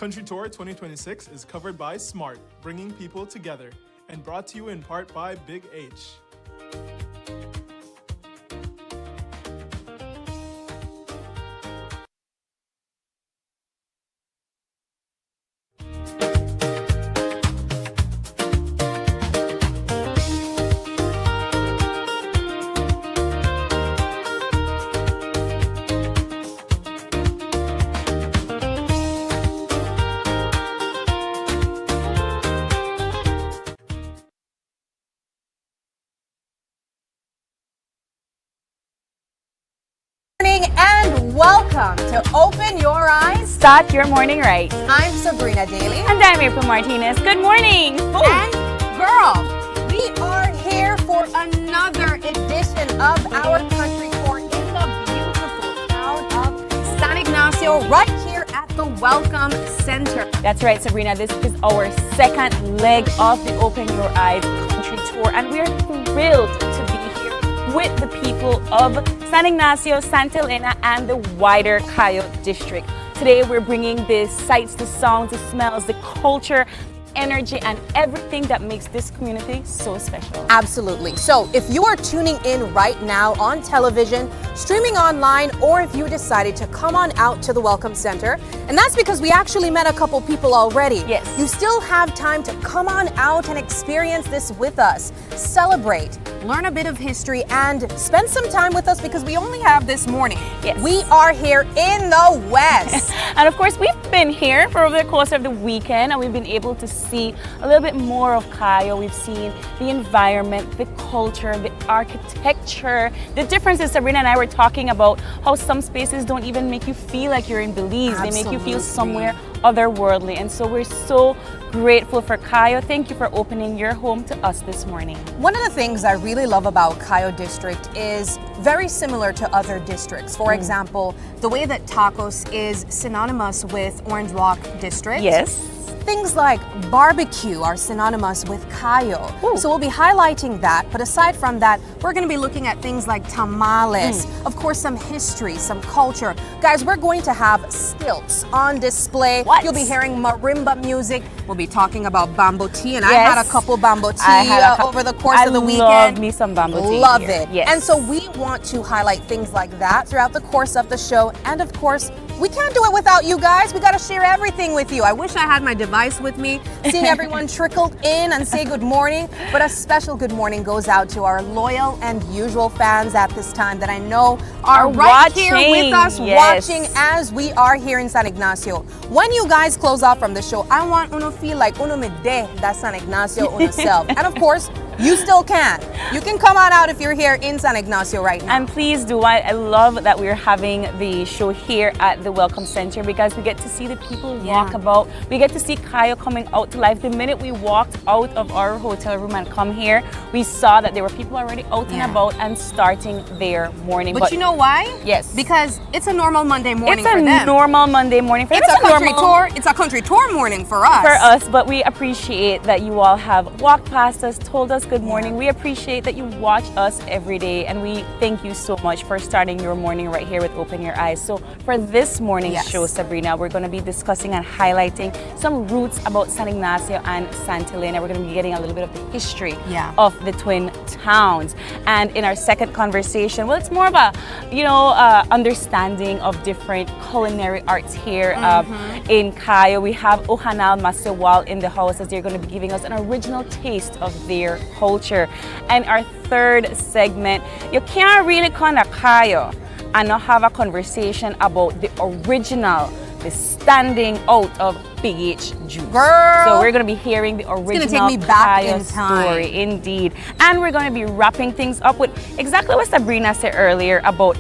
Country Tour 2026 is covered by Smart, bringing people together, and brought to you in part by Big H. And welcome to Open Your Eyes. Start your morning right. I'm Sabrina Daly. And I'm April Martinez. Good morning. Ooh. And girl, we are here for another edition of our country tour in the beautiful town of San Ignacio, right here at the Welcome Center. That's right, Sabrina. This is our second leg of the Open Your Eyes country tour, and we are thrilled to be here with the people of San Ignacio, Santa Elena, and the wider Cayo district. Today we're bringing the sights, the sounds, the smells, the culture, energy, and everything that makes this community so special. Absolutely. So if you are tuning in right now on television, streaming online, or if you decided to come on out to the Welcome Center, and that's because we actually met a couple people already. Yes. You still have time to come on out and experience this with us. Celebrate, learn a bit of history, and spend some time with us because we only have this morning. Yes. We are here in the West. And of course, we've been here for over the course of the weekend, and we've been able to see a little bit more of Cayo. We've seen the environment, the culture, the architecture, the differences. Sabrina and I were talking about how some spaces don't even make you feel like you're in Belize. Absolutely. They make you feel somewhere otherworldly. And so we're so grateful for Cayo. Thank you for opening your home to us this morning. One of the things I really love about Cayo District is very similar to other districts. For example, the way that Tacos is synonymous with Orange Walk District. Yes. Things like barbecue are synonymous with Cayo. Ooh. So we'll be highlighting that. But aside from that, we're going to be looking at things like tamales, of course, some history, some culture. Guys, we're going to have stilts on display. What? You'll be hearing marimba music. We'll be talking about bamboo tea, and I Yes. had a couple bamboo tea I had over the course of the weekend. I love me some bamboo tea. Love here. it. Yes. And so we want to highlight things like that throughout the course of the show. And of course, we can't do it without you guys. We got to share everything with you. I wish I had my device with me, seeing everyone trickled in and say good morning. But a special good morning goes out to our loyal and usual fans at this time that I know are right here with us, Yes. watching as we are here in San Ignacio. When you guys close off from the show, I want uno feel like uno me de da San Ignacio uno self. And of course, you still can. You can come on out if you're here in San Ignacio right now. And please do. I love that we're having the show here at the Welcome Center because we get to see the people walk about. We get to see Cayo coming out to life. The minute we walked out of our hotel room and come here, we saw that there were people already out and about and starting their morning. But you know why? Yes. Because it's a normal Monday morning it's for a them. normal Monday morning for them. It's a country tour. It's a country tour morning for us. But we appreciate that you all have walked past us, told us good morning. We appreciate that you watch us every day, and we thank you so much for starting your morning right here with Open Your Eyes. So for this morning's show, Sabrina, we're going to be discussing and highlighting some roots about San Ignacio and Santa Elena. We're going to be getting a little bit of the history of the twin towns. And in our second conversation, well, it's more of a, understanding of different culinary arts here in Cayo. We have Ohanal Masewal in the house as they're going to be giving us an original taste of their culture. And our third segment, you can't really come to Cayo and not have a conversation about the original, the standing out of Big H juice. Girl. So we're going to be hearing the original take me back Cayo in time. story, indeed. And we're going to be wrapping things up with exactly what Sabrina said earlier about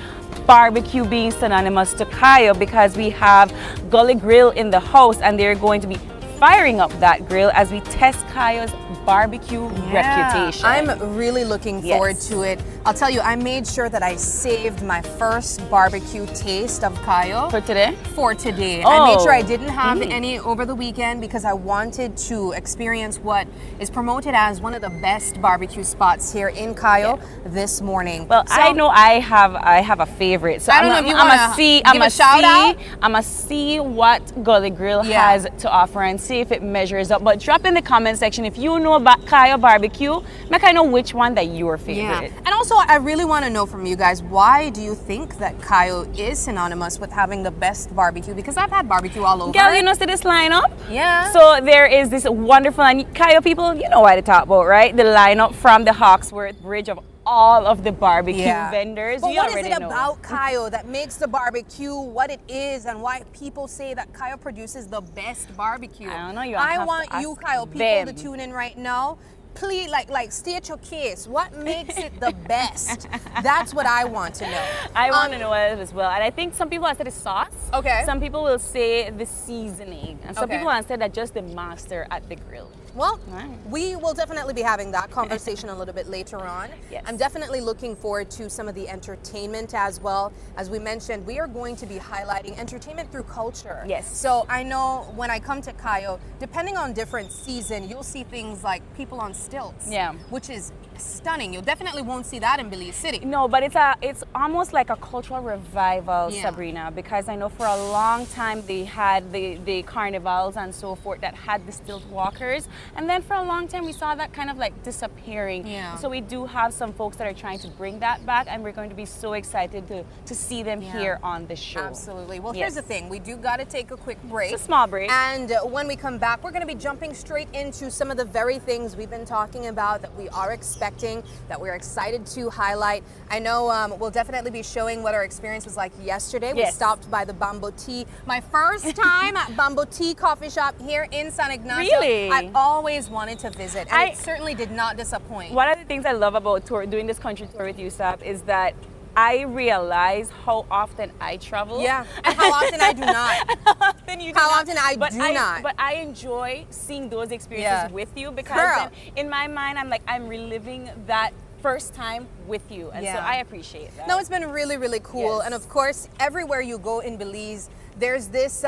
barbecue being synonymous to Cayo, because we have Gully Grill in the house and they're going to be firing up that grill as we test Kayo's barbecue reputation. I'm really looking forward Yes. to it. I'll tell you, I made sure that I saved my first barbecue taste of Kayo For today? for today. I made sure I Oh. didn't have any over the weekend because I wanted to experience what is promoted as one of the best barbecue spots here in Kayo this morning. Well, So- I know I have a favorite. So I don't know if you wanna give a shout out? I'm gonna see what Gully Grill Yeah. has to offer and see if it measures up. But drop in the comment section if you know about Kayo barbecue. Make I know which one that your favorite. And also, I really want to know from you guys, why do you think that Kayo is synonymous with having the best barbecue? Because I've had barbecue all over. Girl, you know see this lineup? Yeah. So there is this wonderful, and Kayo people, you know what to talk about, right? The lineup from the Hawksworth Bridge of all of the barbecue vendors. But You what is already it know. about Kayo that makes the barbecue what it is, and why people say that Kayo produces the best barbecue? I don't know, you I have to want you, ask Kayo people, them. to tune in right now. Please, like, state your case. What makes it the best? That's what I want to know. I want to know it as well. And I think some people have said the sauce. Okay. Some people will say the seasoning. And some Okay. people have said that just the master at the grill. Well, Right. we will definitely be having that conversation a little bit later on. Yes. I'm definitely looking forward to some of the entertainment as well. As we mentioned, we are going to be highlighting entertainment through culture. Yes. So I know when I come to Kayo, depending on different season, you'll see things like people on stilts. Yeah. Which is stunning. You definitely won't see that in Belize City. No, but it's almost like a cultural revival, Yeah. Sabrina, because I know for a long time they had the carnivals and so forth that had the stilt walkers. And then for a long time we saw that kind of like disappearing. Yeah. So we do have some folks that are trying to bring that back, and we're going to be so excited to see them Yeah. here on the show. Absolutely. Well, Yes. here's the thing. We do got to take a quick break. It's a small break. And when we come back, we're going to be jumping straight into some of the very things we've been talking about that we are expecting, that we're excited to highlight. I know we'll definitely be showing what our experience was like yesterday. We Yes. stopped by the Bamboo Tea. My first time at Bamboo Tea coffee shop here in San Ignacio. Really? I've always wanted to visit, and I- it certainly did not disappoint. One of the things I love about doing this country tour with you, Sab, is that I realize how often I travel. Yeah, and how often I do not. How often you do How not. often I do not. But I enjoy seeing those experiences Yeah. with you, because Girl. then in my mind I'm like, I'm reliving that first time with you, and so Yeah. I appreciate that. No, it's been really, really cool. Yes. And of course, everywhere you go in Belize, there's this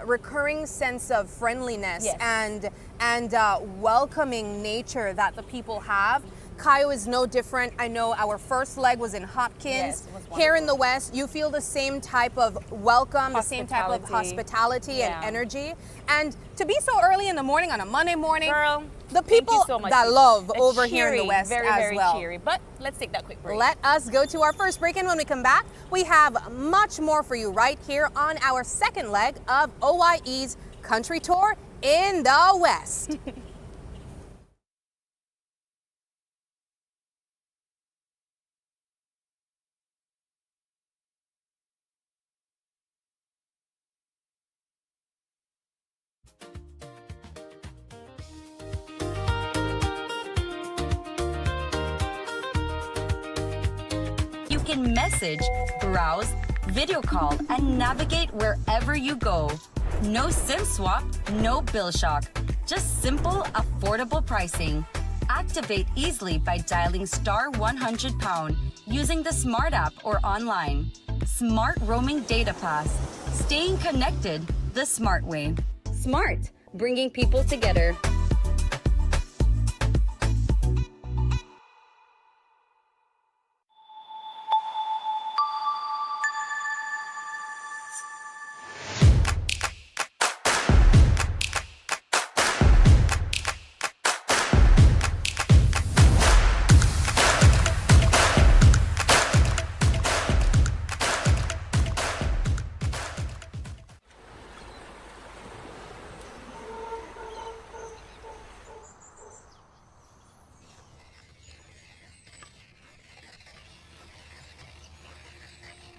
recurring sense of friendliness Yes. and welcoming nature that the people have. Kayo is no different. I know our first leg was in Hopkins. Yes, it was Here in the wonderful. West, you feel the same type of welcome, the same type of hospitality Yeah. and energy. And to be so early in the morning on a Monday morning, Girl, the thank you people so much. that love It's over here in the cheery, West very, as very well. cheery. But let's take that quick break. Let us go to our first break, and when we come back, we have much more for you right here on our second leg of OIE's Country Tour in the West. You can message, browse, video call, and navigate wherever you go. No SIM swap, no bill shock. Just simple, affordable pricing. Activate easily by dialing *100# using the Smart app or online. Smart Roaming Data Pass. Staying connected the smart way. Smart, bringing people together.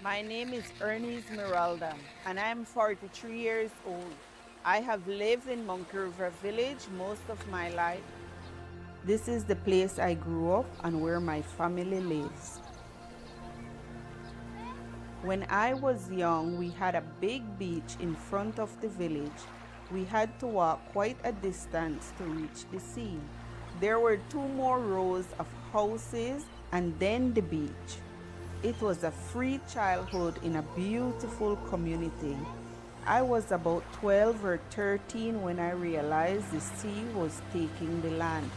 My name is Ernest Miralda, and I'm 43 years old. I have lived in Monkey River Village most of my life. This is the place I grew up and where my family lives. When I was young, we had a big beach in front of the village. We had to walk quite a distance to reach the sea. There were 2 more rows of houses and then the beach. It was a free childhood in a beautiful community. I was about 12 or 13 when I realized the sea was taking the land.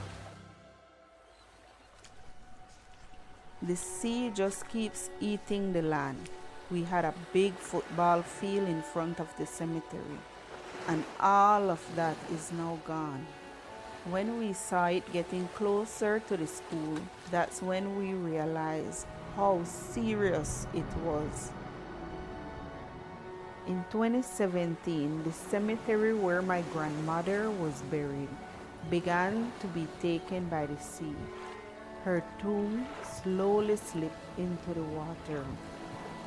The sea just keeps eating the land. We had a big football field in front of the cemetery, and all of that is now gone. When we saw it getting closer to the school, that's when we realized how serious it was. In 2017, the cemetery where my grandmother was buried began to be taken by the sea. Her tomb slowly slipped into the water.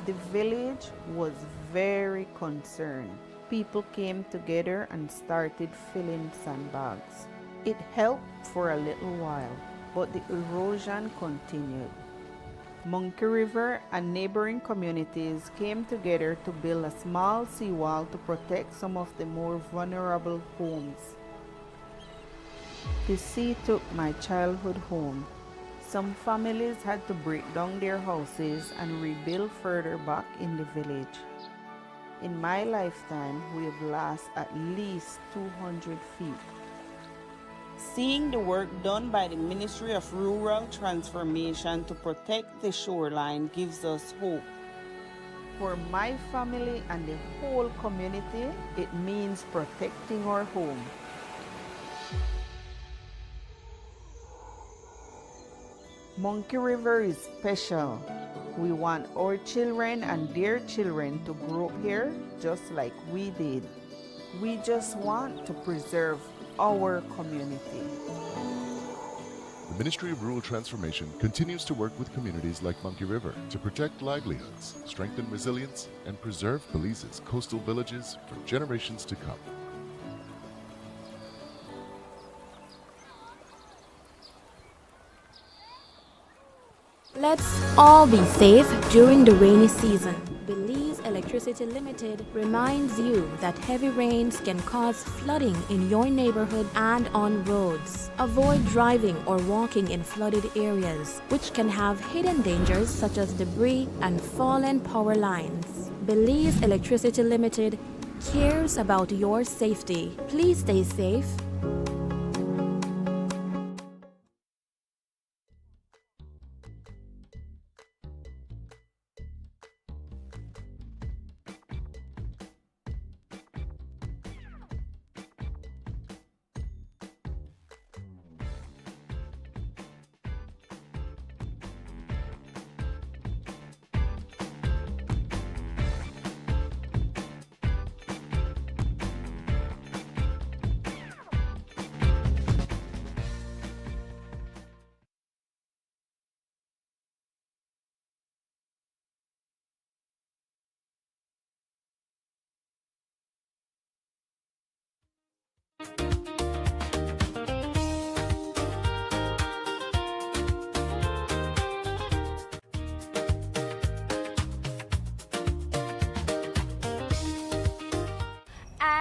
The village was very concerned. People came together and started filling sandbags. It helped for a little while, but the erosion continued. Monkey River and neighboring communities came together to build a small seawall to protect some of the more vulnerable homes. The sea took my childhood home. Some families had to break down their houses and rebuild further back in the village. In my lifetime, we have lost at least 200 feet. Seeing the work done by the Ministry of Rural Transformation to protect the shoreline gives us hope. For my family and the whole community, it means protecting our home. Monkey River is special. We want our children and their children to grow up here just like we did. We just want to preserve our community. The Ministry of Rural Transformation continues to work with communities like Monkey River to protect livelihoods, strengthen resilience, and preserve Belize's coastal villages for generations to come. Let's all be safe during the rainy season. Belize Electricity Limited reminds you that heavy rains can cause flooding in your neighborhood and on roads. Avoid driving or walking in flooded areas, which can have hidden dangers such as debris and fallen power lines. Belize Electricity Limited cares about your safety. Please stay safe.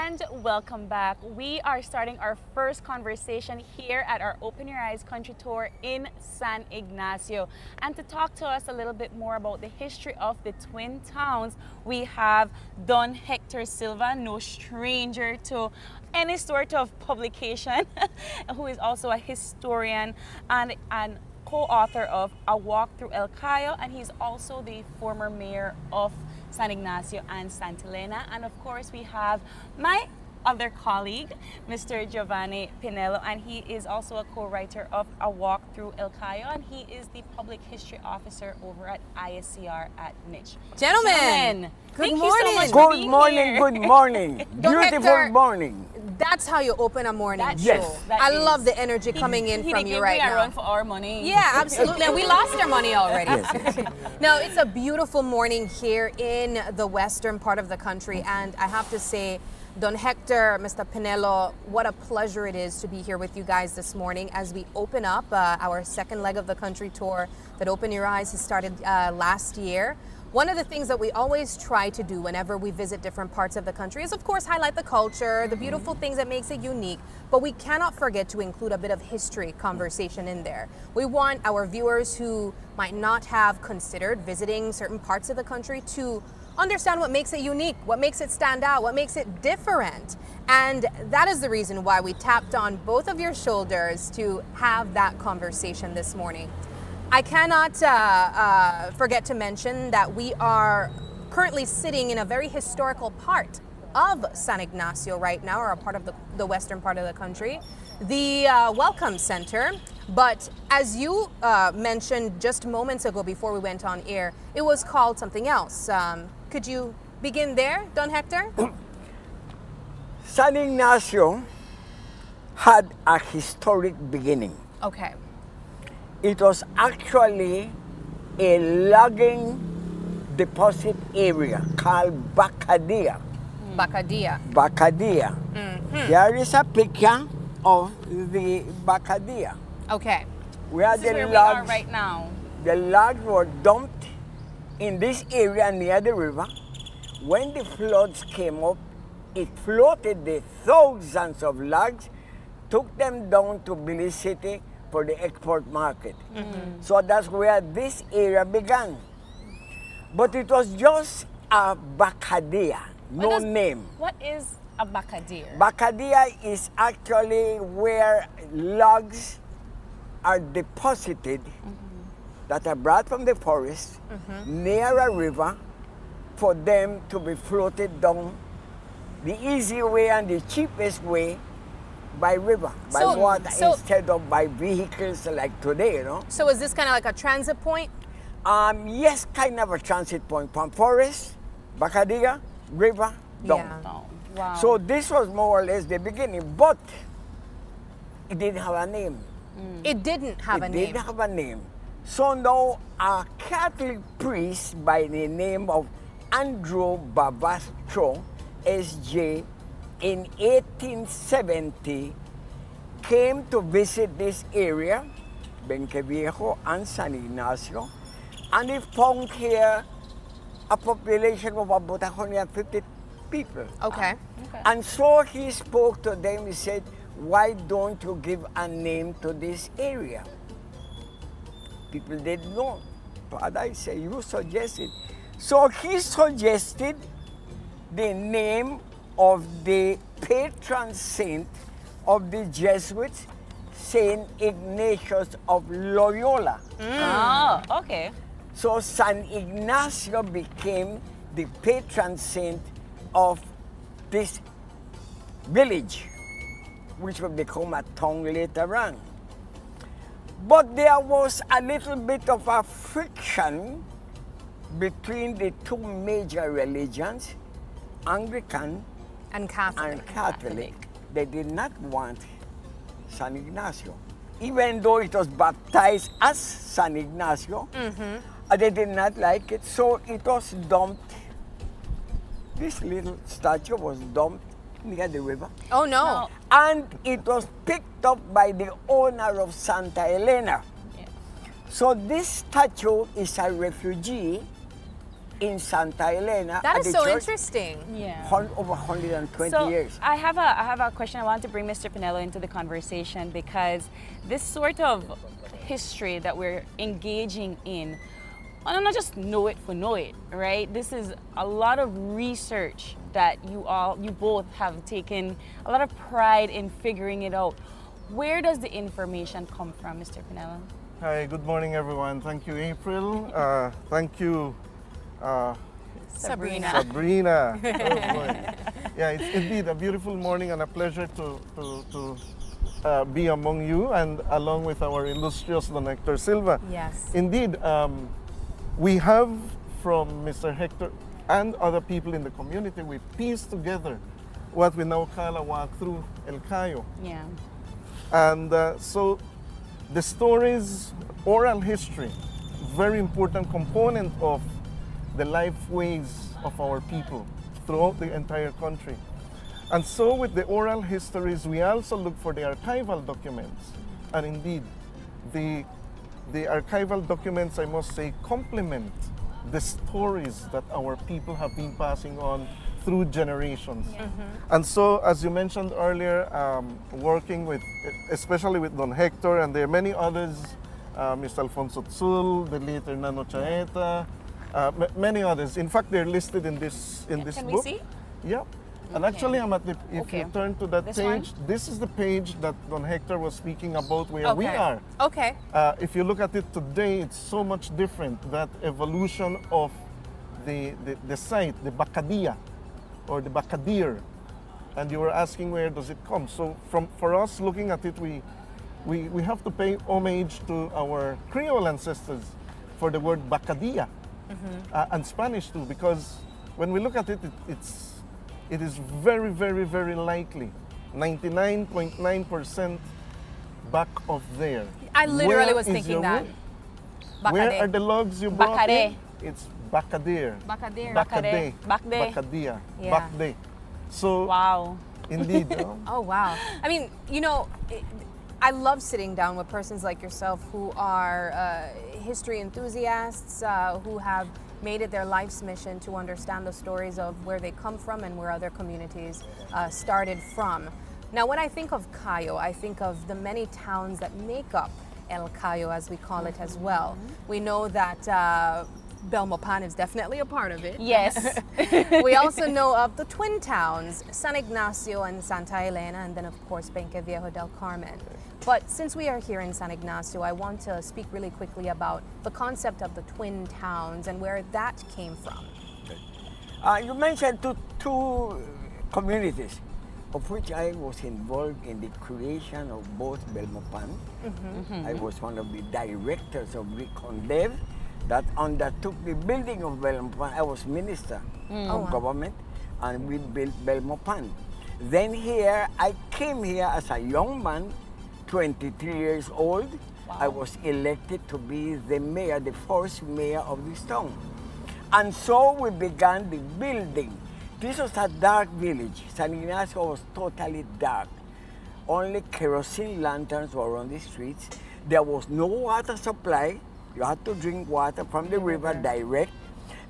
And welcome back. We are starting our first conversation here at our Open Your Eyes Country Tour in San Ignacio. And to talk to us a little bit more about the history of the Twin Towns, we have Don Hector Silva, no stranger to any sort of publication, who is also a historian and co-author of A Walk Through El Cayo, and he's also the former mayor of San Ignacio and Santa Elena. And of course, we have my other colleague, Mr. Giovanni Pinello, and he is also a co-writer of A Walk Through El Cayo, and he is the public history officer over at ISCR at Mitch. Gentlemen, good thank morning. you so much for being here. Good morning. Don Beautiful Hector, morning. That's how you open a morning That's show. true. That I is. love the energy coming in from you right We are now. run for our money. Yeah, absolutely. And we lost our money already. Yes. No, it's a beautiful morning here in the western part of the country. And I have to say, Don Hector, Mr. Pinello, what a pleasure it is to be here with you guys this morning as we open up our second leg of the country tour that Open Your Eyes has started last year One of the things that we always try to do whenever we visit different parts of the country is, of course, highlight the culture, the beautiful things that makes it unique, but we cannot forget to include a bit of history conversation in there. We want our viewers who might not have considered visiting certain parts of the country to understand what makes it unique, what makes it stand out, what makes it different. And that is the reason why we tapped on both of your shoulders to have that conversation this morning. I cannot forget to mention that we are currently sitting in a very historical part of San Ignacio right now, or a part of the western part of the country, the Welcome Center. But as you mentioned just moments ago before we went on air, it was called something else. Could you begin there, Don Hector? San Ignacio had a historic beginning. Okay. It was actually a logging deposit area called Bacadilla. Bacadilla. Bacadilla. There is a picture of the Bacadilla. Okay. Where This is the where we are logs, right now. the logs were dumped in this area near the river. When the floods came up, it floated the thousands of logs, took them down to Belize City for the export market. So that's where this area began. But it was just a Bacadilla, no name. What is a Bacadilla? Bacadilla is actually where logs are deposited that are brought from the forest near a river for them to be floated down the easy way and the cheapest way by river, by water, instead of by vehicles like today, you know. So is this kind of like a transit point? Yes, kind of a transit point from forest, Bacadilla, river, down. Yeah. Oh, wow. So this was more or less the beginning, but it didn't have a name. It didn't have a It name. didn't have a name. So now a Catholic priest by the name of Andrew Babastro, SJ, in 1870 came to visit this area, Benqueviejo and San Ignacio, and he found here a population of about 150 people. Okay. And so he spoke to them, he said, why don't you give a name to this area? People didn't know. But I say, you suggested. So he suggested the name of the patron saint of the Jesuits, Saint Ignatius of Loyola. Oh, okay. So San Ignacio became the patron saint of this village, which will become a town later on. But there was a little bit of a friction between the two major religions, Anglican And Catholic. and Catholic. They did not want San Ignacio. Even though it was baptized as San Ignacio, they did not like it, so it was dumped. This little statue was dumped near the river. Oh no. And it was picked up by the owner of Santa Elena. So this statue is a refugee in Santa Elena. That at is the so church, interesting. Yeah. Over 120 So years. I have a question. I want to bring Mr. Pinello into the conversation because this sort of history that we're engaging in, I don't just know it for know it, right? This is a lot of research that you both have taken a lot of pride in figuring it out. Where does the information come from, Mr. Pinello? Hi, good morning, everyone. Thank you, April. Thank you, Sabrina. Sabrina. Oh, boy. Yeah, it's indeed a beautiful morning and a pleasure to be among you and along with our illustrious Don Hector Silva. Yes. Indeed, we have from Mr. Hector and other people in the community, we pieced together what we now call a walk through El Cayo. Yeah. And so the stories, oral history, very important component of the life ways of our people throughout the entire country. And so with the oral histories, we also look for the archival documents. And indeed, the archival documents, I must say, complement the stories that our people have been passing on through generations. And so, as you mentioned earlier, working with, especially with Don Hector, and there are many others, Mr. Alfonso Tzul, the late Hernando Chaeta, many others. In fact, they're listed in this book. Can we see? Yeah. And actually, I'm at the, if you turn to that This page, one? this is the page that Don Hector was speaking about where we are. Okay. If you look at it today, it's so much different. That evolution of the site, the Bakadia, or the Bakadir. And you were asking where does it come. So for us looking at it, we have to pay homage to our Creole ancestors for the word Bakadia, and Spanish too, because when we look at it, it is very, very, very likely, 99.9% back of there. I literally Where was is thinking your that. wood? Where are the logs you brought Bacade. in? It's Bakadir. Bakadir. Bacade. Bacade. Bakadia. Yeah. Bakde. So, Wow. indeed. no? Oh, wow. I mean, you know, I love sitting down with persons like yourself who are history enthusiasts, who have made it their life's mission to understand the stories of where they come from and where other communities started from. Now, when I think of Cayo, I think of the many towns that make up El Cayo, as we call it as well. We know that Belmopan is definitely a part of it. Yes. We also know of the twin towns, San Ignacio and Santa Elena, and then of course Benque Viejo del Carmen. But since we are here in San Ignacio, I want to speak really quickly about the concept of the twin towns and where that came from. You mentioned two communities, of which I was involved in the creation of both Belmopan. I was one of the directors of Recondev that undertook the building of Belmopan. I was minister of government, and we built Belmopan. Then here, I came here as a young man, 23 years old. Wow. I was elected to be the mayor, the first mayor of this town. And so we began the building. This was a dark village. San Ignacio was totally dark. Only kerosene lanterns were on the streets. There was no water supply. You had to drink water from the river direct.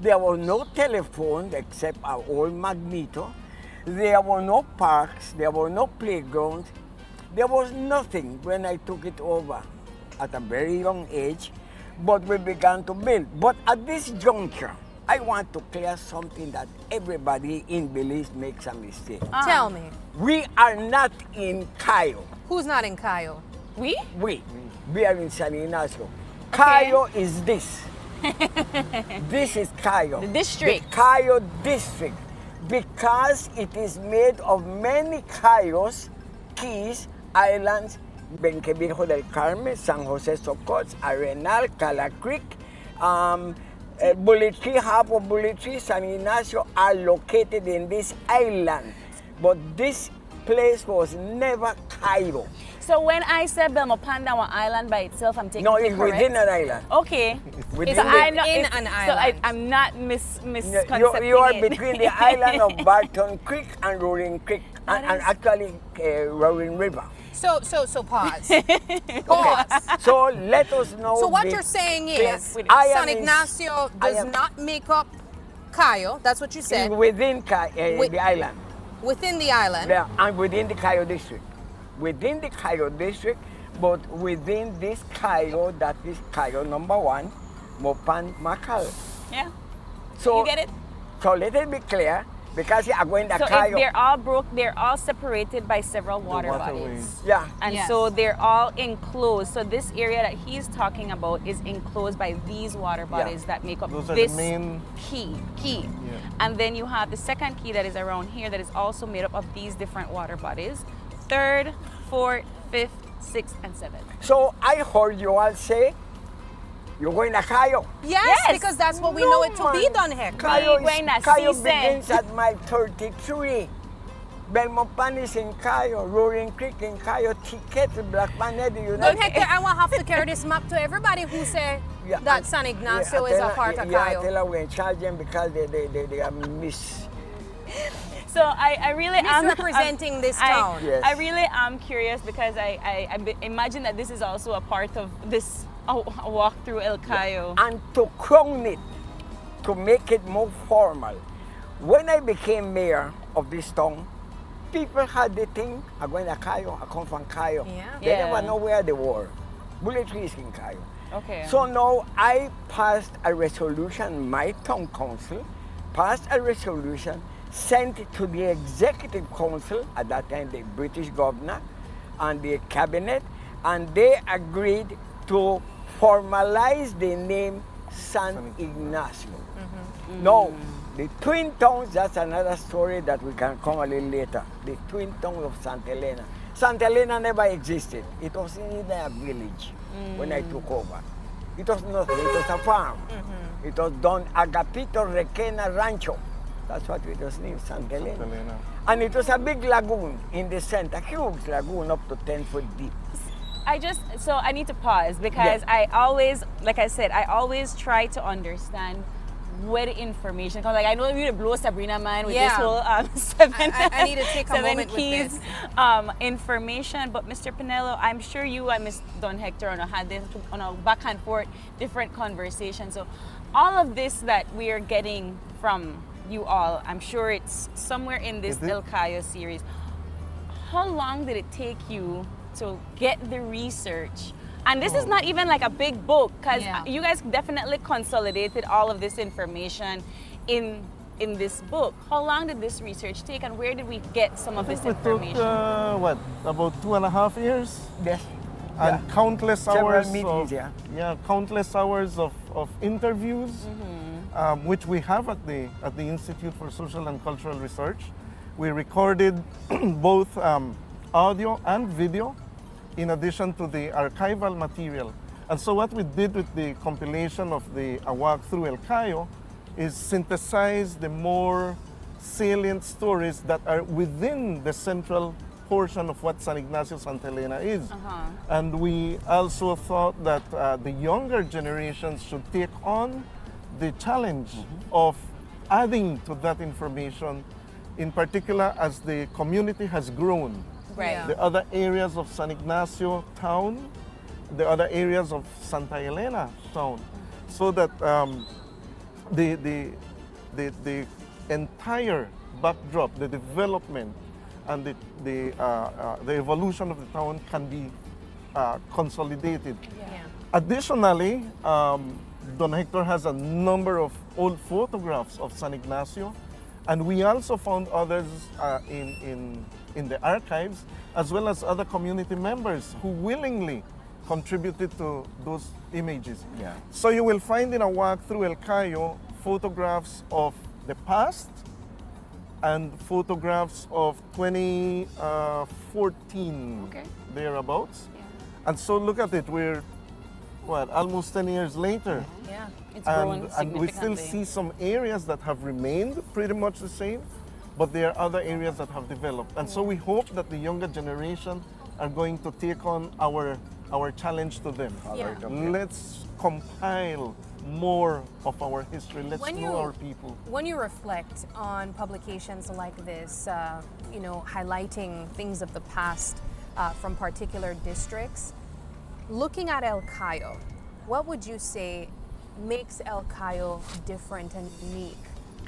There was no telephone except our old Magneto. There were no parks. There were no playgrounds. There was nothing when I took it over at a very young age, but we began to build. But at this juncture, I want to clear something that everybody in Belize makes a mistake. Tell me, We are not in Cayo. who's not in Cayo? We? We are in San Ignacio. Cayo is this. This is Cayo. The district. The Cayo district. Because it is made of many Cayos, keys, islands, Benque Viejo del Carmen, San Jose Socots, Arenal, Cala Creek, Bullet Tree, half of Bullet Tree, San Ignacio are located in this island. But this place was never Cayo. So when I said Belmopan, that one island by itself, I'm taking No, it it's correct? within an island. Okay. Within So the- I know in it's- an So island. I'm not misconcepting You are it. between the island of Barton Creek and Roaring Creek, and actually Roaring River. So pause. Pause. So let us know. So what the- you're saying Yes, is I am San in- Ignacio I does am- not make up Cayo. That's what you said. within Wi- the island, Within the island. yeah, and within the Cayo district. Within the Cayo district, but within this Cayo, that is Cayo number 1, Mopan Macal. Yeah. So You get it? So let it be clear, because I'm going to So if Cayo. they're all separated by several water waterways. bodies. Yeah. And Yes. so they're all enclosed. So this area that he's talking about is enclosed by these water bodies that make up Those are this the main. key. Yeah. And then you have the second key that is around here that is also made up of these different water bodies. Third, fourth, fifth, sixth, and seventh. So I heard you all say, you're going to Cayo. Yes, because that's what we know it to be, Don Hector. Cayo, Buena Cayo season. begins at mile 33. Belmopan is in Cayo, Roaring Creek in Cayo, Ticket, Black Maned, you know. Don Hector, I will have to carry this map to everybody who say that San Ignacio is a part of Yeah, I Cayo. tell her we're charging because they are miss. So I really am Misrepresenting this town. Yes. I really am curious because I imagine that this is also a part of this a walk through El Cayo. And to crown it, to make it more formal. When I became mayor of this town, people had the thing, I'm going to Cayo, I come from Cayo. Yeah. They never know where they were. Bullet Tree is in Cayo. Okay. So now I passed a resolution, my town council passed a resolution, sent it to the executive council, at that time the British governor, and the cabinet, and they agreed to formalize the name San Ignacio. Now, the twin towns, that's another story that we can come a little later. The twin town of Santa Elena. Santa Elena never existed. It was in a village when I took over. It was nothing, it was a farm. It was Don Agapito Requena Rancho. That's what it was named, Santa Elena. And it was a big lagoon in the center, huge lagoon up to 10 foot deep. So I need to pause because I always, like I said, I always try to understand where the information comes. Like I know you to blow Sabrina man with this whole seven. I need to take a seven moment keys with this. Information. But Mr. Pinello, I'm sure you and Ms. Don Hector had this on a back and forth different conversation. So all of this that we are getting from you all, I'm sure it's somewhere in this El Cayo series. How long did it take you to get the research? And this is not even like a big book, because you guys definitely consolidated all of this information in this book. How long did this research take, and where did we get some of this information? Took, about 2.5 years? Yes. And countless Several hours meetings, countless hours of interviews, which we have at the Institute for Social and Cultural Research. We recorded both audio and video, in addition to the archival material. And so what we did with the compilation of the A Walk Through El Cayo is synthesize the more salient stories that are within the central portion of what San Ignacio Santa Elena is. And we also thought that the younger generations should take on the challenge of adding to that information, in particular as the community has grown. Right. The other areas of San Ignacio town, the other areas of Santa Elena town, so that the entire backdrop, the development, and the evolution of the town can be consolidated. Additionally, Don Hector has a number of old photographs of San Ignacio, and we also found others in the archives, as well as other community members who willingly contributed to those images. So you will find in A Walk Through El Cayo photographs of the past and photographs of 2014, thereabouts. And so look at it, we're almost 10 years later. It's grown And we significantly. still see some areas that have remained pretty much the same, but there are other areas that have developed. And so we hope that the younger generation are going to take on our challenge to them. Let's compile more of our history. Let's know our people. When you reflect on publications like this, highlighting things of the past from particular districts, looking at El Cayo, what would you say makes El Cayo different and unique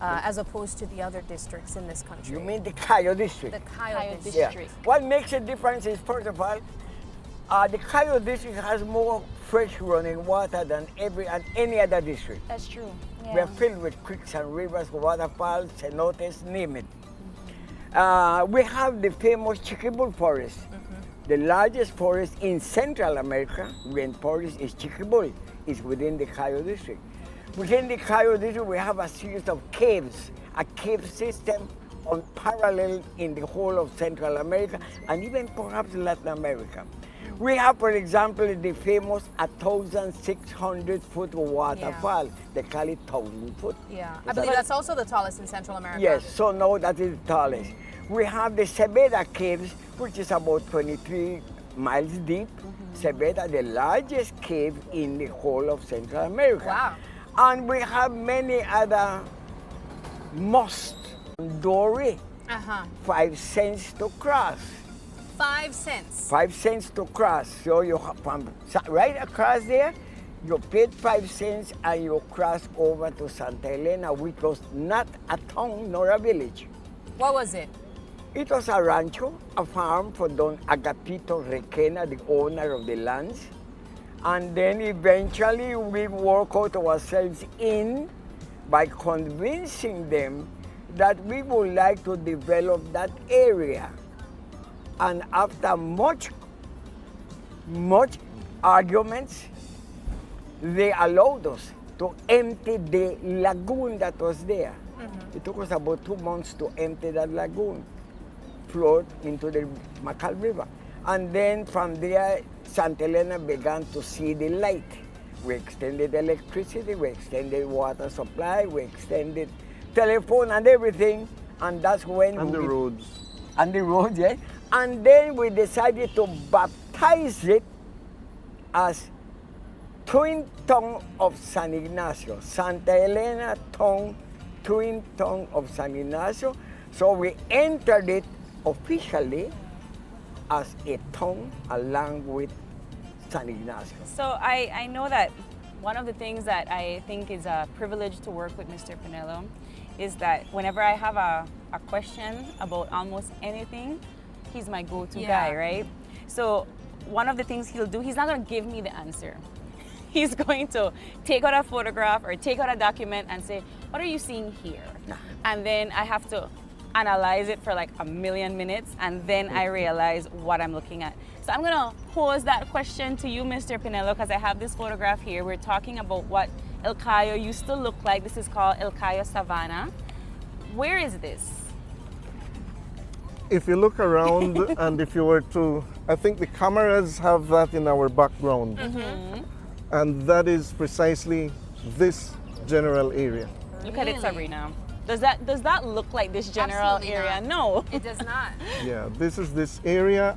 as opposed to the other districts in this country? You mean the Cayo district? The Cayo district. Yeah. What makes a difference is, first of all, the Cayo district has more fresh running water than any other district. That's true. We are filled with creeks and rivers, waterfalls, cenotes, name it. We have the famous Chiquibul Forest, the largest forest in Central America. Rainforest is Chiquibul, is within the Cayo district. Within the Cayo district, we have a series of caves, a cave system unparalleled in the whole of Central America and even perhaps Latin America. We have, for example, the famous 1,600-foot waterfall. They call it 1,000 foot. I believe that's also the tallest in Central America. Yes, so no, that is the tallest. We have the Cebeda Caves, which is about 23 miles deep. Cebeda, the largest cave in the whole of Central America. Wow. And we have many other mosques. Dory, 5 cents to cross. 5 cents. 5 cents to cross. So you have from right across there, You paid 5 cents and you crossed over to Santa Elena, which was not a town nor a village. What was it? It was a rancho, a farm for Don Agapito Requena, the owner of the lands. And then eventually we worked out ourselves in by convincing them that we would like to develop that area. And after much arguments, they allowed us to empty the lagoon that was there. It took us about 2 months to empty that lagoon, flowed into the Macal River. And then from there, Santa Elena began to see the light. We extended electricity, we extended water supply, we extended telephone and everything. And that's when And the roads. And the roads, yes. And then we decided to baptize it as Twin Tongue of San Ignacio. Santa Elena Tongue, Twin Tongue of San Ignacio. So we entered it officially as a tongue along with San Ignacio. So I know that one of the things that I think is a privilege to work with Mr. Pinello is that whenever I have a question about almost anything, he's my go-to guy, right? So one of the things he'll do, he's not going to give me the answer. He's going to take out a photograph or take out a document and say, what are you seeing here? And then I have to analyze it for like a million minutes, and then I realize what I'm looking at. So I'm gonna pose that question to you, Mr. Pinello, because I have this photograph here. We're talking about what El Cayo used to look like. This is called El Cayo Savannah. Where is this? If you look around and if you were to, I think the cameras have that in our background. And that is precisely this general area. Look at it, Sabrina. Does that look like this general Absolutely area? not. No. It does not. Yeah, this is this area.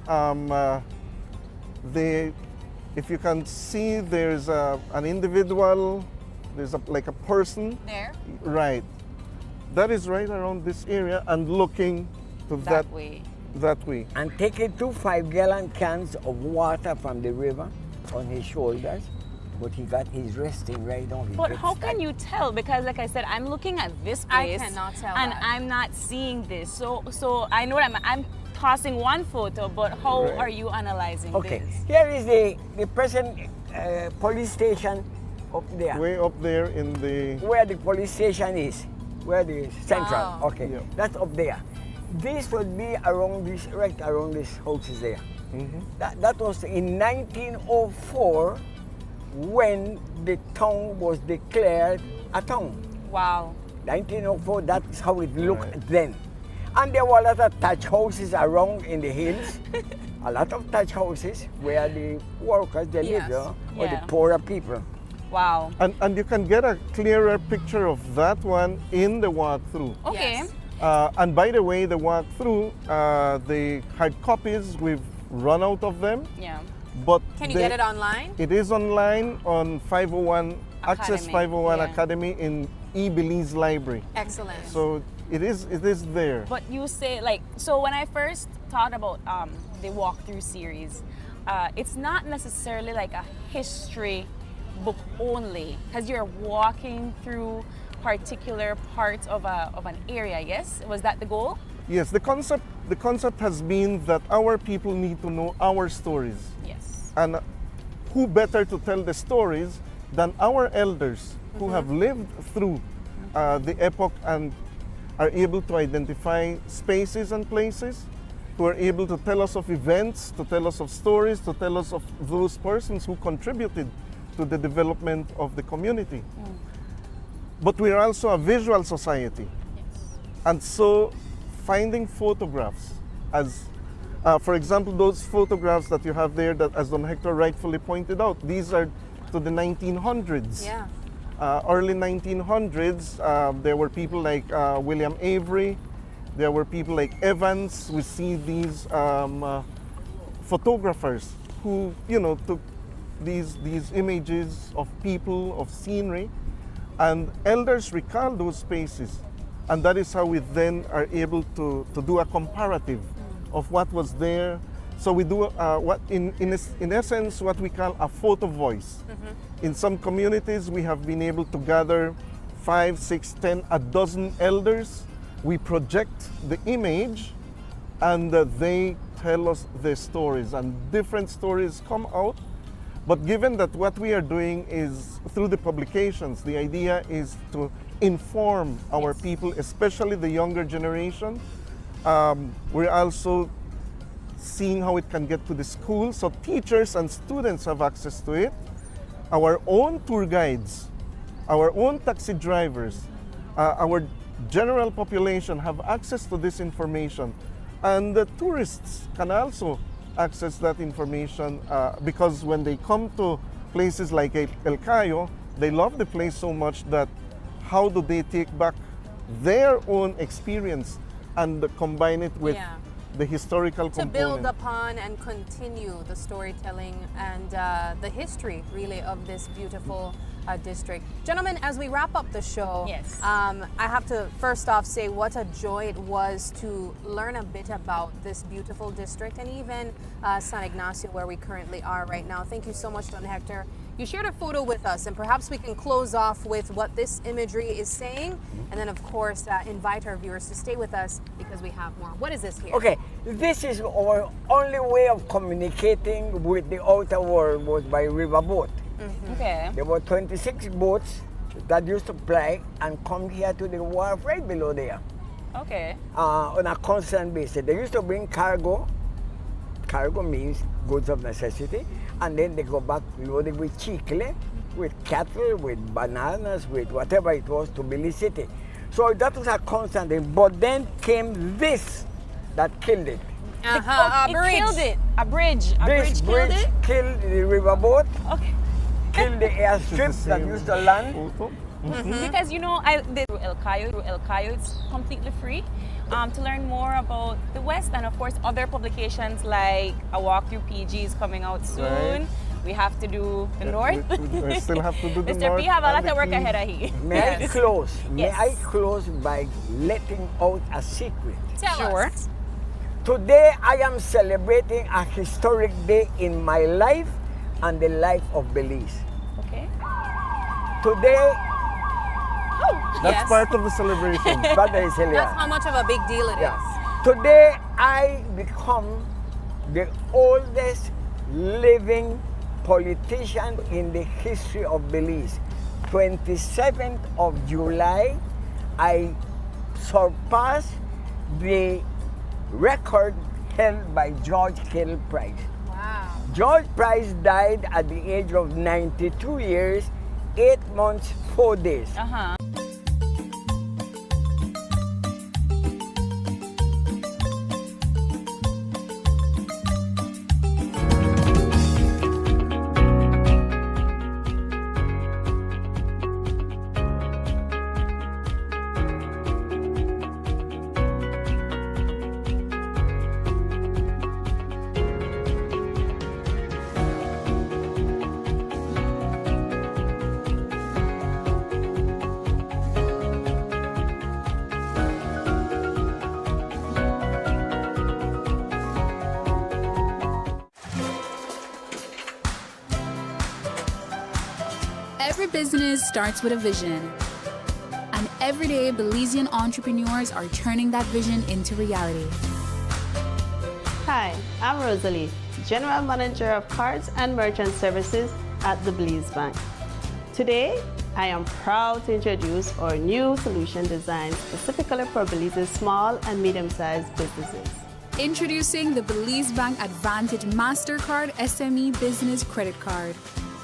If you can see, there's an individual, there's like a person. There? Right. That is right around this area and looking to That way. That way. And taking 2 5-gallon cans of water from the river on his shoulders. But he got his resting right on his But how can you tell? Because like I said, I'm looking at this place. I cannot tell and that. I'm not seeing this. So I know that I'm tossing one photo, but how Right. are you analyzing Okay, this? here is the present police station up there. Way up there in the. Where the police station is, where the central. Oh. Okay, Yeah. that's up there. This would be around this, right around this houses there. That was in 1904 when the town was declared a town. Wow. 1904, that's how it looked Right. then. And there were a lot of thatch houses around in the hills. A lot of thatch houses where the workers, they Yes. live, or Yeah. the poorer people. Wow. And you can get a clearer picture of that one in the walkthrough. Okay. Yes. And by the way, the walkthrough, the hard copies, we've run out of them. Yeah. But Can you get it online? It is online on 501 Access Academy, 501 yeah. Academy in Belize Library. Excellent. So it is there. But you say so when I first thought about the walkthrough series, it's not necessarily like a history book only, because you're walking through particular parts of an area. Yes, was that the goal? Yes, the concept has been that our people need to know our stories. Yes. And who better to tell the stories than our elders who have lived through the epoch and are able to identify spaces and places, who are able to tell us of events, to tell us of stories, to tell us of those persons who contributed to the development of the community. But we are also a visual society. And so finding photographs as, for example, those photographs that you have there that, as Don Hector rightfully pointed out, these are to the 1900s. Yeah. Early 1900s, there were people like William Avery, there were people like Evans. We see these photographers who, took these images of people, of scenery, and elders recall those spaces. And that is how we then are able to do a comparative of what was there, So we do in essence what we call a photo voice. In some communities, we have been able to gather 5, 6, 10, a dozen elders. We project the image, and they tell us their stories, and different stories come out. But given that what we are doing is through the publications, the idea is to inform our people, especially the younger generation. We're also seeing how it can get to the school, so teachers and students have access to it. Our own tour guides, our own taxi drivers, our general population have access to this information, and the tourists can also access that information because when they come to places like El Cayo, they love the place so much that how do they take back their own experience and combine it with the historical component. To build upon and continue the storytelling and the history, really, of this beautiful district. Gentlemen, as we wrap up the show, I have to first off say what a joy it was to learn a bit about this beautiful district and even San Ignacio, where we currently are right now. Thank you so much, Don Hector. You shared a photo with us, and perhaps we can close off with what this imagery is saying, and then of course invite our viewers to stay with us because we have more. What is this here? Okay, this is our only way of communicating with the outer world was by riverboat. Okay. There were 26 boats that used to ply and come here to the wharf right below there. Okay. On a constant basis. They used to bring cargo. Cargo means goods of necessity. And then they go back loaded with chicle, with cattle, with bananas, with whatever it was to Belize City. So that was a constant thing. But then came this that killed it. It killed it. A bridge. A This bridge killed it? killed the riverboat. Okay. Killed the airstrip that used to land. Because you know, I did through El Cayo, it's completely free. To learn more about the West and of course other publications like A Walk Through PG is coming out soon. Right. We have to do the North. We still have to do the Mr. North. P have a and lot the of work Key. ahead of he. May I close? May Yes. I close by letting out a secret? Tell us. Today I am celebrating a historic day in my life and the life of Belize. Okay. Today, That's part of the celebration. Brother Celia, That's how much of a big deal it is. today I become the oldest living politician in the history of Belize. 27th of July, I surpassed the record held by George Kittle Price. Wow. George Price died at the age of 92 years, 8 months, 4 days. Every business starts with a vision. And every day, Belizean entrepreneurs are turning that vision into reality. Hi, I'm Rosalie, General Manager of Cards and Merchant Services at the Belize Bank. Today, I am proud to introduce our new solution designed specifically for Belize's small and medium-sized businesses. Introducing the Belize Bank Advantage MasterCard SME Business Credit Card.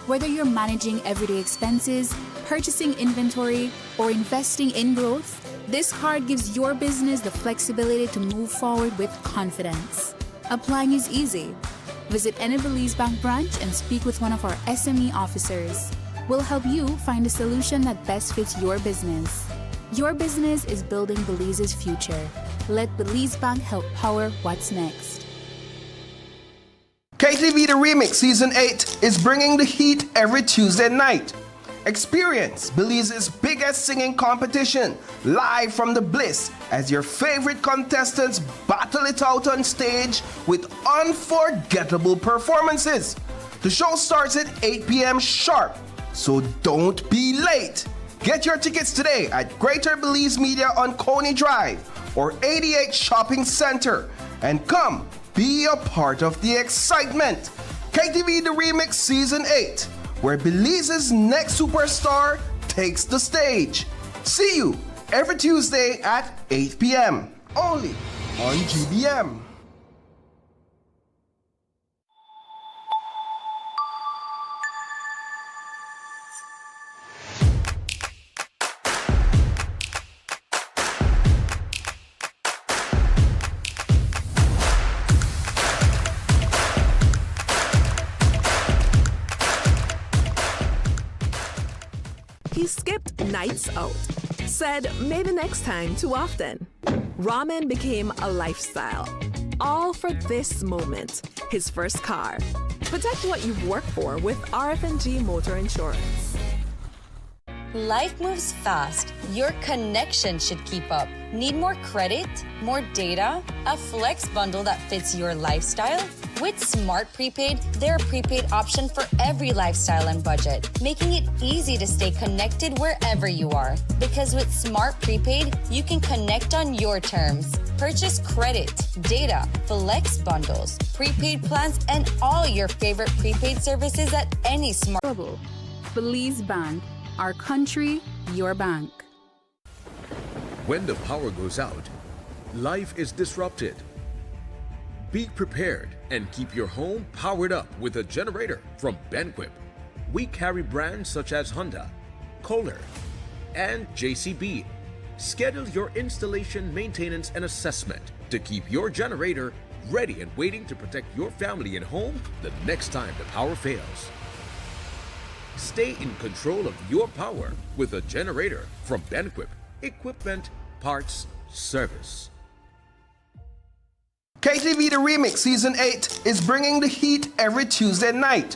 Whether you're managing everyday expenses, purchasing inventory, or investing in growth, this card gives your business the flexibility to move forward with confidence. Applying is easy. Visit any Belize Bank branch and speak with one of our SME officers. We'll help you find a solution that best fits your business. Your business is building Belize's future. Let Belize Bank help power what's next. KTV The Remix Season 8 is bringing the heat every Tuesday night. Experience Belize's biggest singing competition live from the Bliss as your favorite contestants battle it out on stage with unforgettable performances. The show starts at 8 p.m. sharp, so don't be late. Get your tickets today at Greater Belize Media on Coney Drive or 88 Shopping Center and come be a part of the excitement. KTV The Remix Season 8, where Belize's next superstar takes the stage. See you every Tuesday at 8 p.m. only on GBM. He skipped nights out, said maybe next time too often. Ramen became a lifestyle, all for this moment, his first car. Protect what you've worked for with RF&G Motor Insurance. Life moves fast. Your connection should keep up. Need more credit? More data? A flex bundle that fits your lifestyle? With Smart Prepaid, they're a prepaid option for every lifestyle and budget, making it easy to stay connected wherever you are. Because with Smart Prepaid, you can connect on your terms. Purchase credit, data, flex bundles, prepaid plans, and all your favorite prepaid services at any Smart. Belize Bank, our country, your bank. When the power goes out, life is disrupted. Be prepared and keep your home powered up with a generator from Benquip. We carry brands such as Honda, Kohler, and JCB. Schedule your installation, maintenance, and assessment to keep your generator ready and waiting to protect your family and home the next time the power fails. Stay in control of your power with a generator from Benquip. Equipment, parts, service. KTV The Remix Season 8 is bringing the heat every Tuesday night.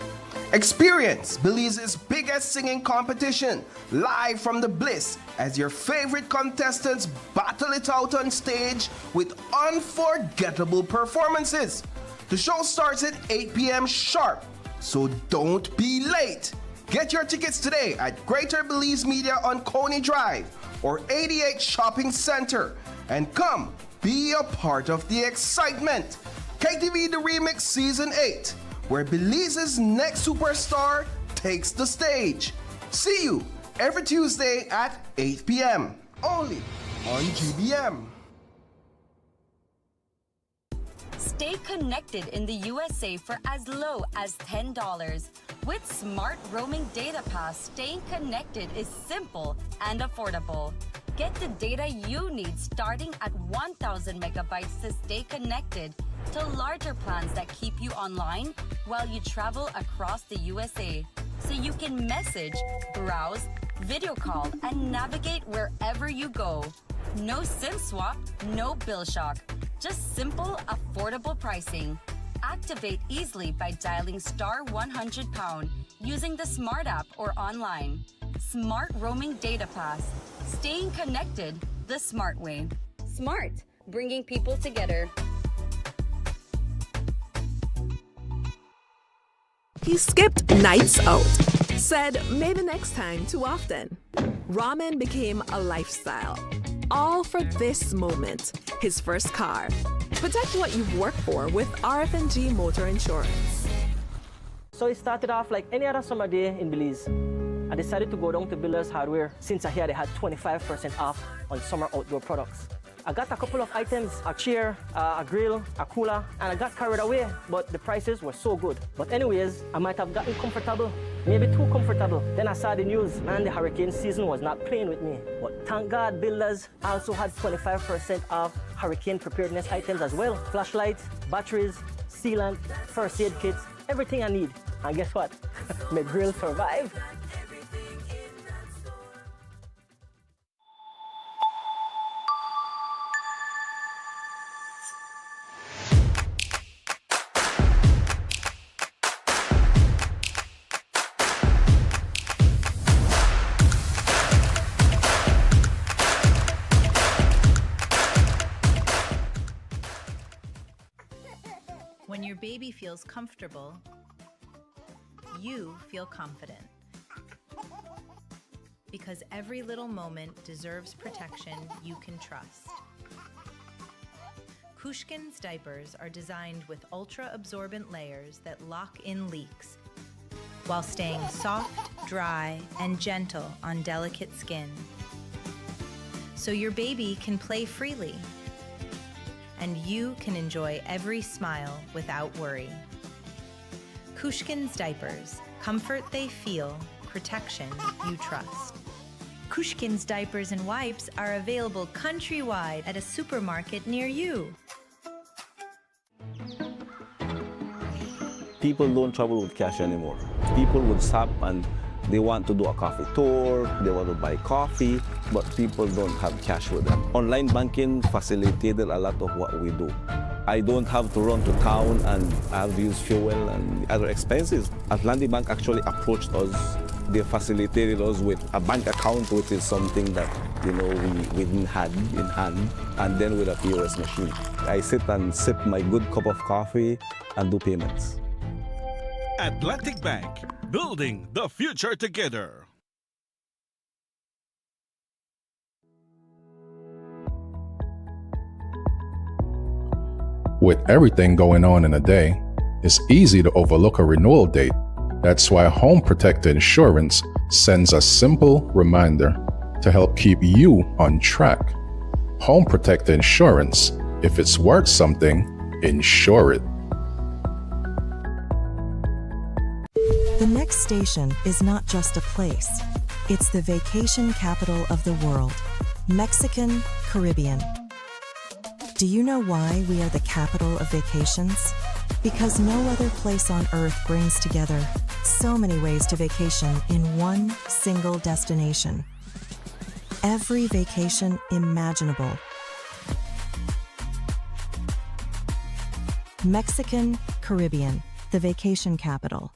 Experience Belize's biggest singing competition live from the Bliss as your favorite contestants battle it out on stage with unforgettable performances. The show starts at 8 p.m. sharp, so don't be late. Get your tickets today at Greater Belize Media on Coney Drive or 88 Shopping Center and come be a part of the excitement. KTV The Remix Season 8, where Belize's next superstar takes the stage. See you every Tuesday at 8 p.m. only on GBM. Stay connected in the USA for as low as $10. With Smart Roaming Data Pass, staying connected is simple and affordable. Get the data you need starting at 1,000 megabytes to stay connected to larger plans that keep you online while you travel across the USA. So you can message, browse, video call, and navigate wherever you go. No SIM swap, no bill shock. Just simple, affordable pricing. Activate easily by dialing *100# using the Smart app or online. Smart Roaming Data Pass. Staying connected the smart way. Smart, bringing people together. He skipped nights out, said maybe next time too often. Ramen became a lifestyle, all for this moment, his first car. Protect what you've worked for with RF&G Motor Insurance. So it started off like any other summer day in Belize. I decided to go down to Builders Hardware since I heard they had 25% off on summer outdoor products. I got a couple of items, a chair, a grill, a cooler, and I got carried away, but the prices were so good. But anyways, I might have gotten comfortable, maybe too comfortable. Then I saw the news, and the hurricane season was not playing with me. But thank God Builders also had 25% off hurricane preparedness items as well. Flashlights, batteries, sealant, first aid kits, everything I need. And guess what? My grill survived. When your baby feels comfortable, you feel confident. Because every little moment deserves protection you can trust. Kushkin's diapers are designed with ultra-absorbent layers that lock in leaks while staying soft, dry, and gentle on delicate skin. So your baby can play freely, and you can enjoy every smile without worry. Kushkin's diapers, comfort they feel, protection you trust. Kushkin's diapers and wipes are available countrywide at a supermarket near you. People don't travel with cash anymore. People would stop and they want to do a coffee tour, they want to buy coffee, but people don't have cash with them. Online banking facilitated a lot of what we do. I don't have to run to town and have to use fuel and other expenses. Atlantic Bank actually approached us. They facilitated us with a bank account, which is something that we didn't have in hand, and then with a POS machine. I sit and sip my good cup of coffee and do payments. Atlantic Bank, building the future together. With everything going on in a day, it's easy to overlook a renewal date. That's why Home Protector Insurance sends a simple reminder to help keep you on track. Home Protector Insurance, if it's worth something, insure it. The next station is not just a place, it's the vacation capital of the world, Mexican Caribbean. Do you know why we are the capital of vacations? Because no other place on earth brings together so many ways to vacation in one single destination. Every vacation imaginable. Mexican Caribbean, the vacation capital.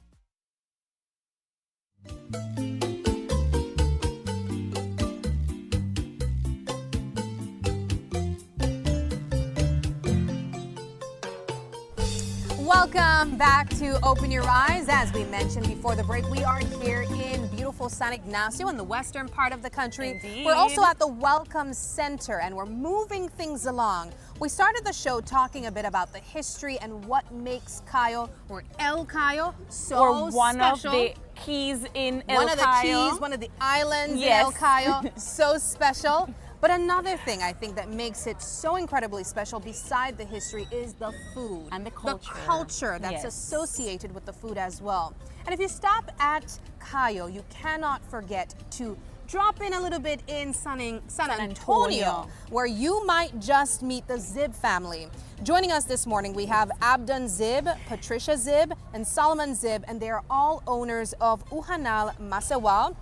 Welcome back to Open Your Eyes. As we mentioned before the break, we are here in beautiful San Ignacio in the western part of the country. Indeed. We're also at the Welcome Center and we're moving things along. We started the show talking a bit about the history and what makes Cayo, or El Cayo, so or one special. of the keys in El One of the Cayo. keys, one of the islands Yes. in El Cayo, so special. But another thing I think that makes it so incredibly special beside the history is the food. And the culture. The culture that's Yes. associated with the food as well. And if you stop at Cayo, you cannot forget to drop in a little bit in San Antonio, where you might just meet the Zib family. Joining us this morning, we have Abdon Zib, Patricia Zib, and Solomon Zib, and they are all owners of Uhanal Masewal,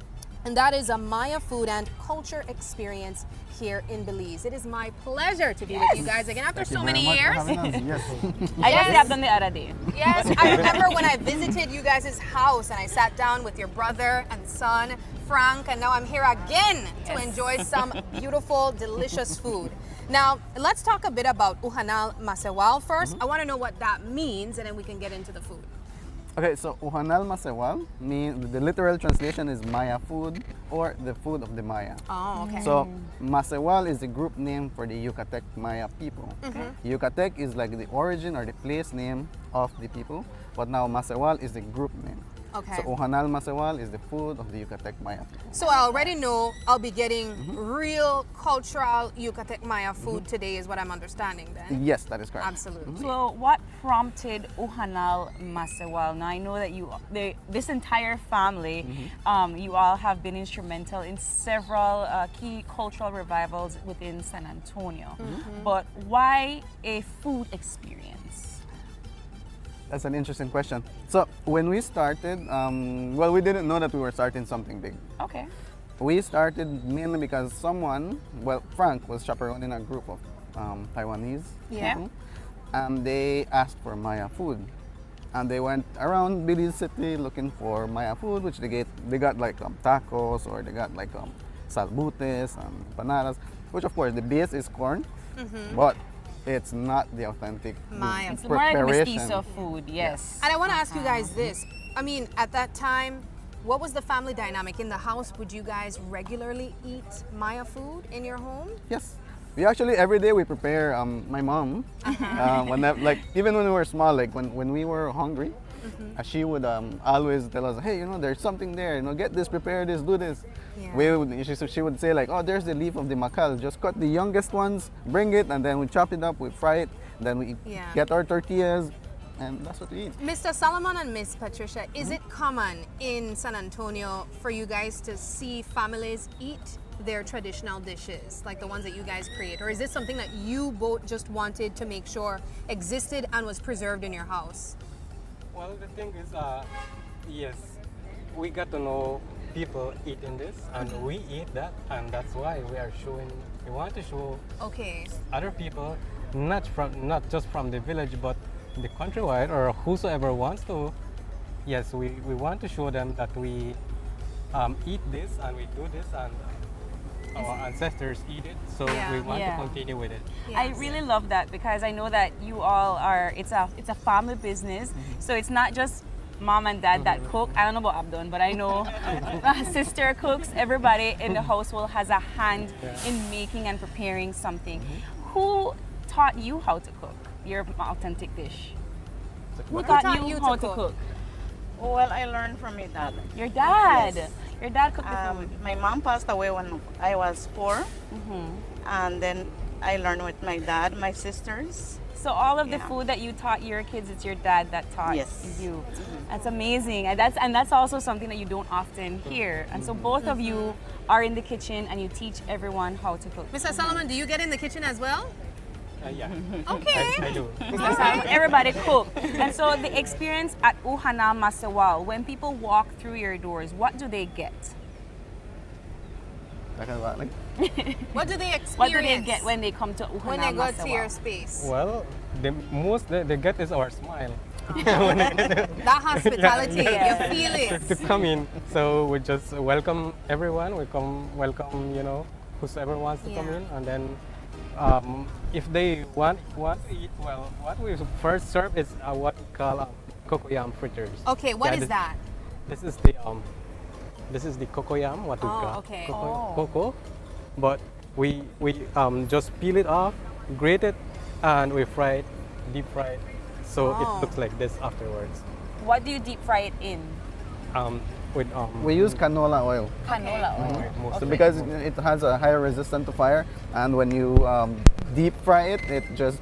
and that is a Maya food and culture experience here in Belize. It is my pleasure to be with you guys again after so many years. I just have done the other day. Yes, I remember when I visited you guys' house and I sat down with your brother and son, Frank, and now I'm here again to enjoy some beautiful, delicious food. Now, let's talk a bit about Uhanal Masewal first. I want to know what that means, and then we can get into the food. Okay, so Uhanal Masewal means, the literal translation is Maya food or the food of the Maya. Oh, okay. So Masewal is the group name for the Yucatec Maya people. Yucatec is like the origin or the place name of the people, but now Masewal is the group name. Okay. So Uhanal Masewal is the food of the Yucatec Maya people. So I already know I'll be getting real cultural Yucatec Maya food today is what I'm understanding then. Yes, that is correct. Absolutely. So what prompted Uhanal Masewal? Now I know that this entire family, you all have been instrumental in several key cultural revivals within San Antonio. But why a food experience? That's an interesting question. So when we started, well, we didn't know that we were starting something big. Okay. We started mainly because Frank was chaperoning a group of Taiwanese people, and they asked for Maya food. And they went around Belize City looking for Maya food, which they got like tacos, or they got like salbutes and empanadas, which of course the base is corn, but it's not the authentic Maya. It's more like preparation. mestizo food, yes. And I want to ask you guys this. I mean, at that time, what was the family dynamic in the house? Would you guys regularly eat Maya food in your home? Yes. We actually every day we prepare. My mom, like even when we were small, like when we were hungry, she would always tell us, hey, there's something there. Get this, prepare this, do this. Yeah. She would say like, oh, there's the leaf of the macal. Just cut the youngest ones, bring it, and then we chop it up, we fry it, then we get our tortillas, and that's what we eat. Mr. Solomon and Miss Patricia, is it common in San Antonio for you guys to see families eat their traditional dishes, like the ones that you guys create? Or is this something that you both just wanted to make sure existed and was preserved in your house? Well, the thing is, yes, we got to know people eating this, and we eat that, and that's why we want to show other people, not just from the village, but the countrywide, or whosoever wants to. Yes, we want to show them that we eat this, and we do this, and our ancestors eat it, so we want to continue with it. Yes. I really love that, because I know that you all are, it's a family business, so it's not just mom and dad that cook. I don't know about Abdon, but I know my sister cooks. Everybody in the household has a hand in making and preparing something. Who taught you how to cook your authentic dish? Who taught you how to cook? Well, I learned from my dad. Your dad? Yes. Your dad cooked the food? My mom passed away when I was 4. And then I learned with my dad, my sisters. So all of the food that you taught your kids, it's your dad that taught you. That's amazing. And that's also something that you don't often hear. And so both of you are in the kitchen and you teach everyone how to cook. Mr. Solomon, do you get in the kitchen as well? Yeah. Okay. I do. Everybody cook. And so the experience at Uhana Masawal, when people walk through your doors, what do they get? What do they experience? What do they get when they come to Uhana when they go Masawal? to your space? Well, the most they get is our smile. That hospitality, you feel it. To come in, so we just welcome everyone. We welcome whoever wants to come in, and then if they want to eat, well, what we first serve is what we call cocoyam fritters. Okay, what is that? This is the cocoyam, what we call cocoa. But we just peel it off, grate it, and we fry it, deep fry it, so it looks like this afterwards. What do you deep fry it in? We use canola oil. Canola oil. So because it has a higher resistance to fire, and when you deep fry it, it just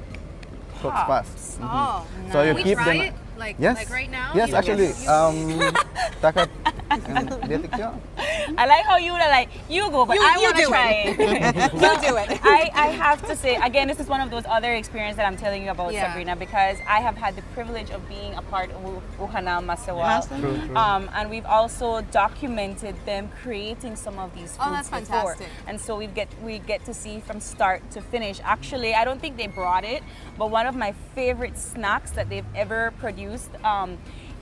cooks fast. Oh, so you we keep fry them. it like right now? Yes, actually. I like how you are like, you go, but I want to try it. You do it. I have to say, again, this is one of those other experiences that I'm telling you about, Sabrina, because I have had the privilege of being a part of Uhana Masawal. And we've also documented them creating some of these foods Oh, that's before. fantastic. And so we get to see from start to finish. Actually, I don't think they brought it, but one of my favorite snacks that they've ever produced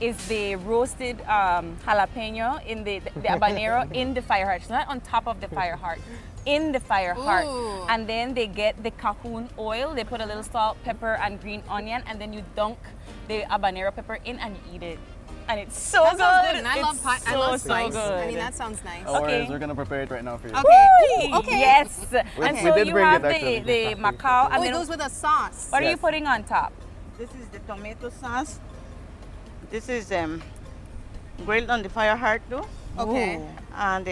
is the roasted jalapeno in the habanero in the fire heart. It's not on top of the fire heart, in the fire heart. Ooh. And then they get the cajon oil, they put a little salt, pepper, and green onion, and then you dunk the habanero pepper in and you eat it. And it's so That good. sounds good. And I love I love so spice. good. I mean, that sounds nice. Okay. We're gonna prepare it right now for you. Okay. Ooh, okay. Yes. We And so did you bring have it, actually. the macao. Oh, it goes with a sauce. What are you putting on top? This is the tomato sauce. This is grilled on the fire heart too. Okay. And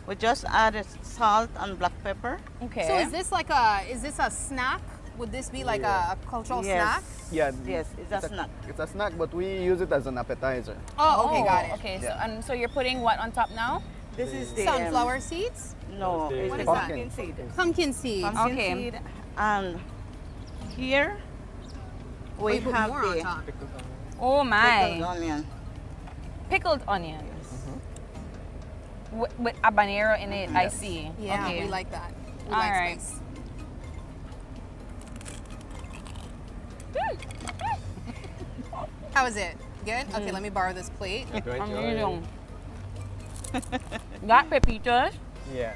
we just added salt and black pepper. Okay. So is this a snack? Would this be like a cultural snack? Yeah. Yes, it's a snack. It's a snack, but we use it as an appetizer. Oh, okay, got it. Okay, so you're putting what on top now? This is the sunflower seeds? No, it's What the is pumpkin that? seed. Pumpkin seeds. Pumpkin Okay. seed. And here we put have more on the top. Oh my. pickled onion. Pickled onions. With habanero in it, I see. Yeah, okay. we like that. We All like right. spice. How is it? Good? Okay, let me borrow this plate. Amazing. Got pepitas. Yeah.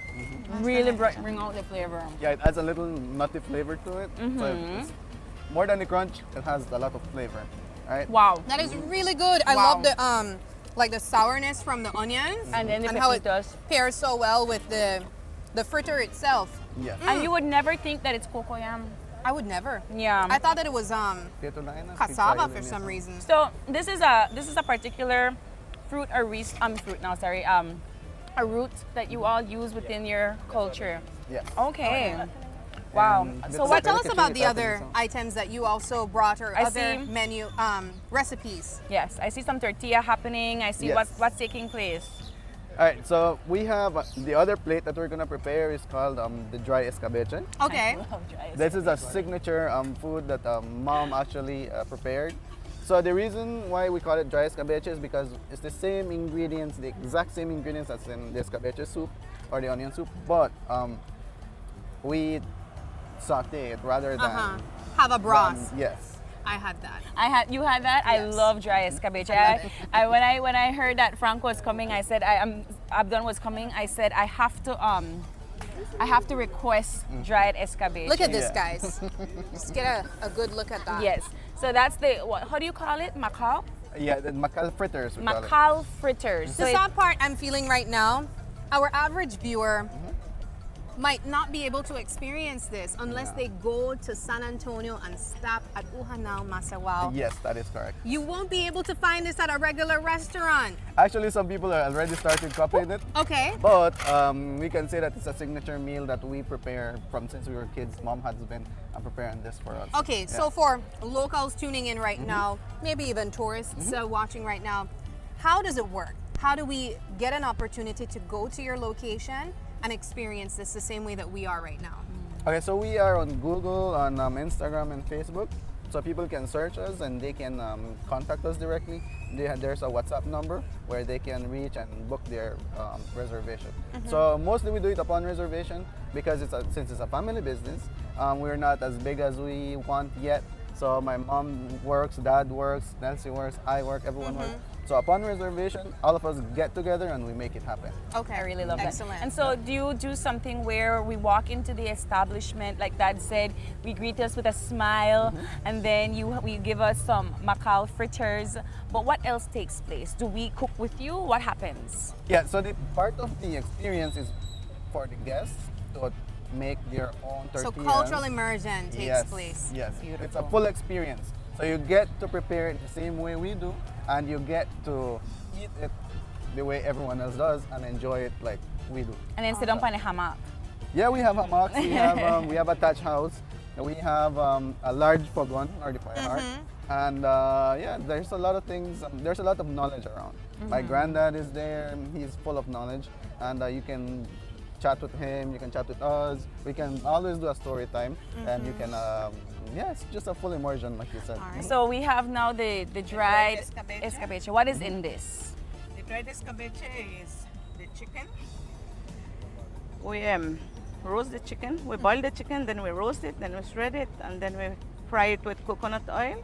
Really bring out the flavor. Yeah, it adds a little nutty flavor to it. So it's more than the crunch, it has a lot of flavor. Right? Wow. That is really good. I love the like the sourness from the onions and then how it pairs so well with the fritter itself. Yes. And you would never think that it's cocoyam. I would never. Yeah. I thought that it was cassava for some reason. So this is a particular fruit or a root that you all use within your culture. Yes. Okay. Wow. So tell us about the other items that you also brought or other menu recipes. Yes, I see some tortilla happening. I see what's taking place. All right, so we have the other plate that we're gonna prepare is called the dry escabeche. Okay. This is a signature food that mom actually prepared. So the reason why we call it dry escabeche is because it's the same ingredients, the exact same ingredients as in the escabeche soup or the onion soup, but we saute it rather than have a broth. Yes. I had that. You had that? Yes. I love dry escabeche. When I heard that Franco was coming, I said Abdon was coming. I said I have to request dried escabeche. Look at this, guys. Just get a good look at that. Yes. So that's how do you call it? Macal? Yeah, the macal fritters. Macal fritters. The sad part I'm feeling right now, our average viewer might not be able to experience this unless they go to San Antonio and stop at Uhanal Massawa. Yes, that is correct. You won't be able to find this at a regular restaurant. Actually, some people are already started copying it. Okay. But we can say that it's a signature meal that we prepare from since we were kids. Mom has been preparing this for us. Okay, so for locals tuning in right now, maybe even tourists watching right now, how does it work? How do we get an opportunity to go to your location and experience this the same way that we are right now? Okay, so we are on Google, on Instagram and Facebook. So people can search us and they can contact us directly. There's a WhatsApp number where they can reach and book their reservation. So mostly we do it upon reservation because since it's a family business, we're not as big as we want yet. So my mom works, dad works, Nancy works, I work, everyone works. So upon reservation, all of us get together and we make it happen. Okay, I really love that. Excellent. And so do you do something where we walk into the establishment, like Dad said, we greet us with a smile, and then we give us some macal fritters, but what else takes place? Do we cook with you? What happens? Yeah, so the part of the experience is for the guests to make their own tortillas. So cultural immersion takes place. Yes, it's a full experience. So you get to prepare it the same way we do, and you get to eat it the way everyone else does and enjoy it like we do. And then sit down on a hammock. Yeah, we have hammocks. We have a thatch house. We have a large fogon or the fire heart. And yeah, there's a lot of things. There's a lot of knowledge around. My granddad is there. He's full of knowledge, and you can chat with him. You can chat with us. We can always do a story time, and you can. Yeah, it's just a full immersion, like you said. Right. So we have now the dried escabeche. What is in this? The dried escabeche is the chicken. We roast the chicken. We boil the chicken, then we roast it, then we shred it, and then we fry it with coconut oil.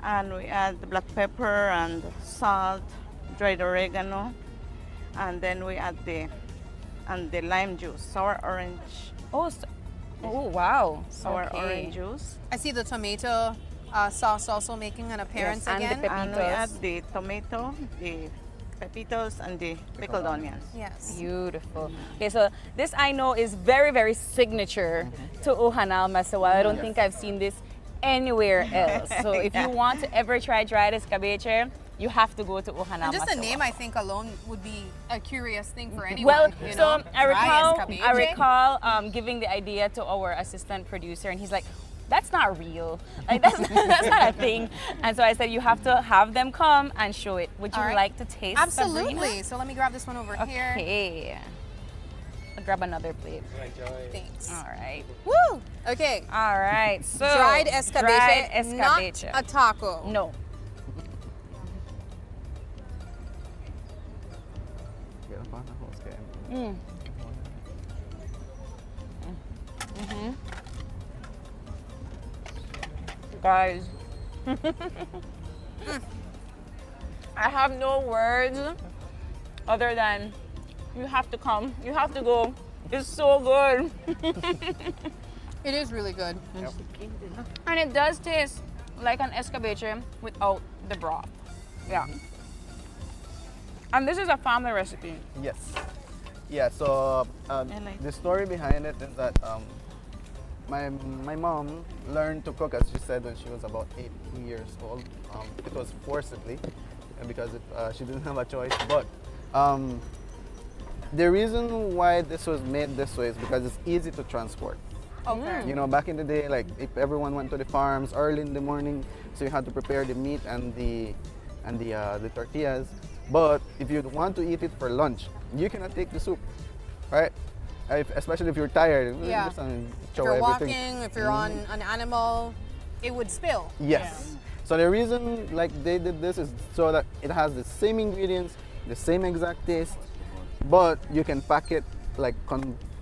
And we add the black pepper and salt, dried oregano, and then we add the lime juice, sour orange. Oh wow! Sour orange juice. I see the tomato sauce also making an appearance again. And we add the tomato, the pepitos, and the pickled onions. Yes. Beautiful. Okay, so this I know is very, very signature to Uhanal Massawa. I don't think I've seen this anywhere else. So if you want to ever try dried escabeche, you have to go to Uhanal And just Massawa. the name, I think, alone would be a curious thing for anyone. Well, you so know? I recall giving the idea to our assistant producer, and he's like, "That's not real. Like that's not a thing." And so I said, "You have to have them come and show it. Would you like to taste?" Absolutely. Sabrina? So let me grab this one over here. Okay. I'll grab another plate. Thanks. All right. Woo! Okay. All right. So dried escabeche, escabeche. not a taco. No. Guys, I have no words other than You have to come. You have to go. It's so good. It is really good. Yep. And it does taste like an escabeche without the broth. Yeah. And this is a family recipe. Yes. Yeah, so the story behind it is that my mom learned to cook, as she said, when she was about 8 years old. It was forcibly, because she didn't have a choice. But the reason why this was made this way is because it's easy to transport. Okay. You know, back in the day, like if everyone went to the farms early in the morning, so you had to prepare the meat and the tortillas. But if you want to eat it for lunch, you cannot take the soup, right? Especially if you're tired. Yeah. Just, If throw you're everything. walking, if you're on an animal, it would spill. Yes. So the reason like they did this is so that it has the same ingredients, the same exact taste, but you can pack it, like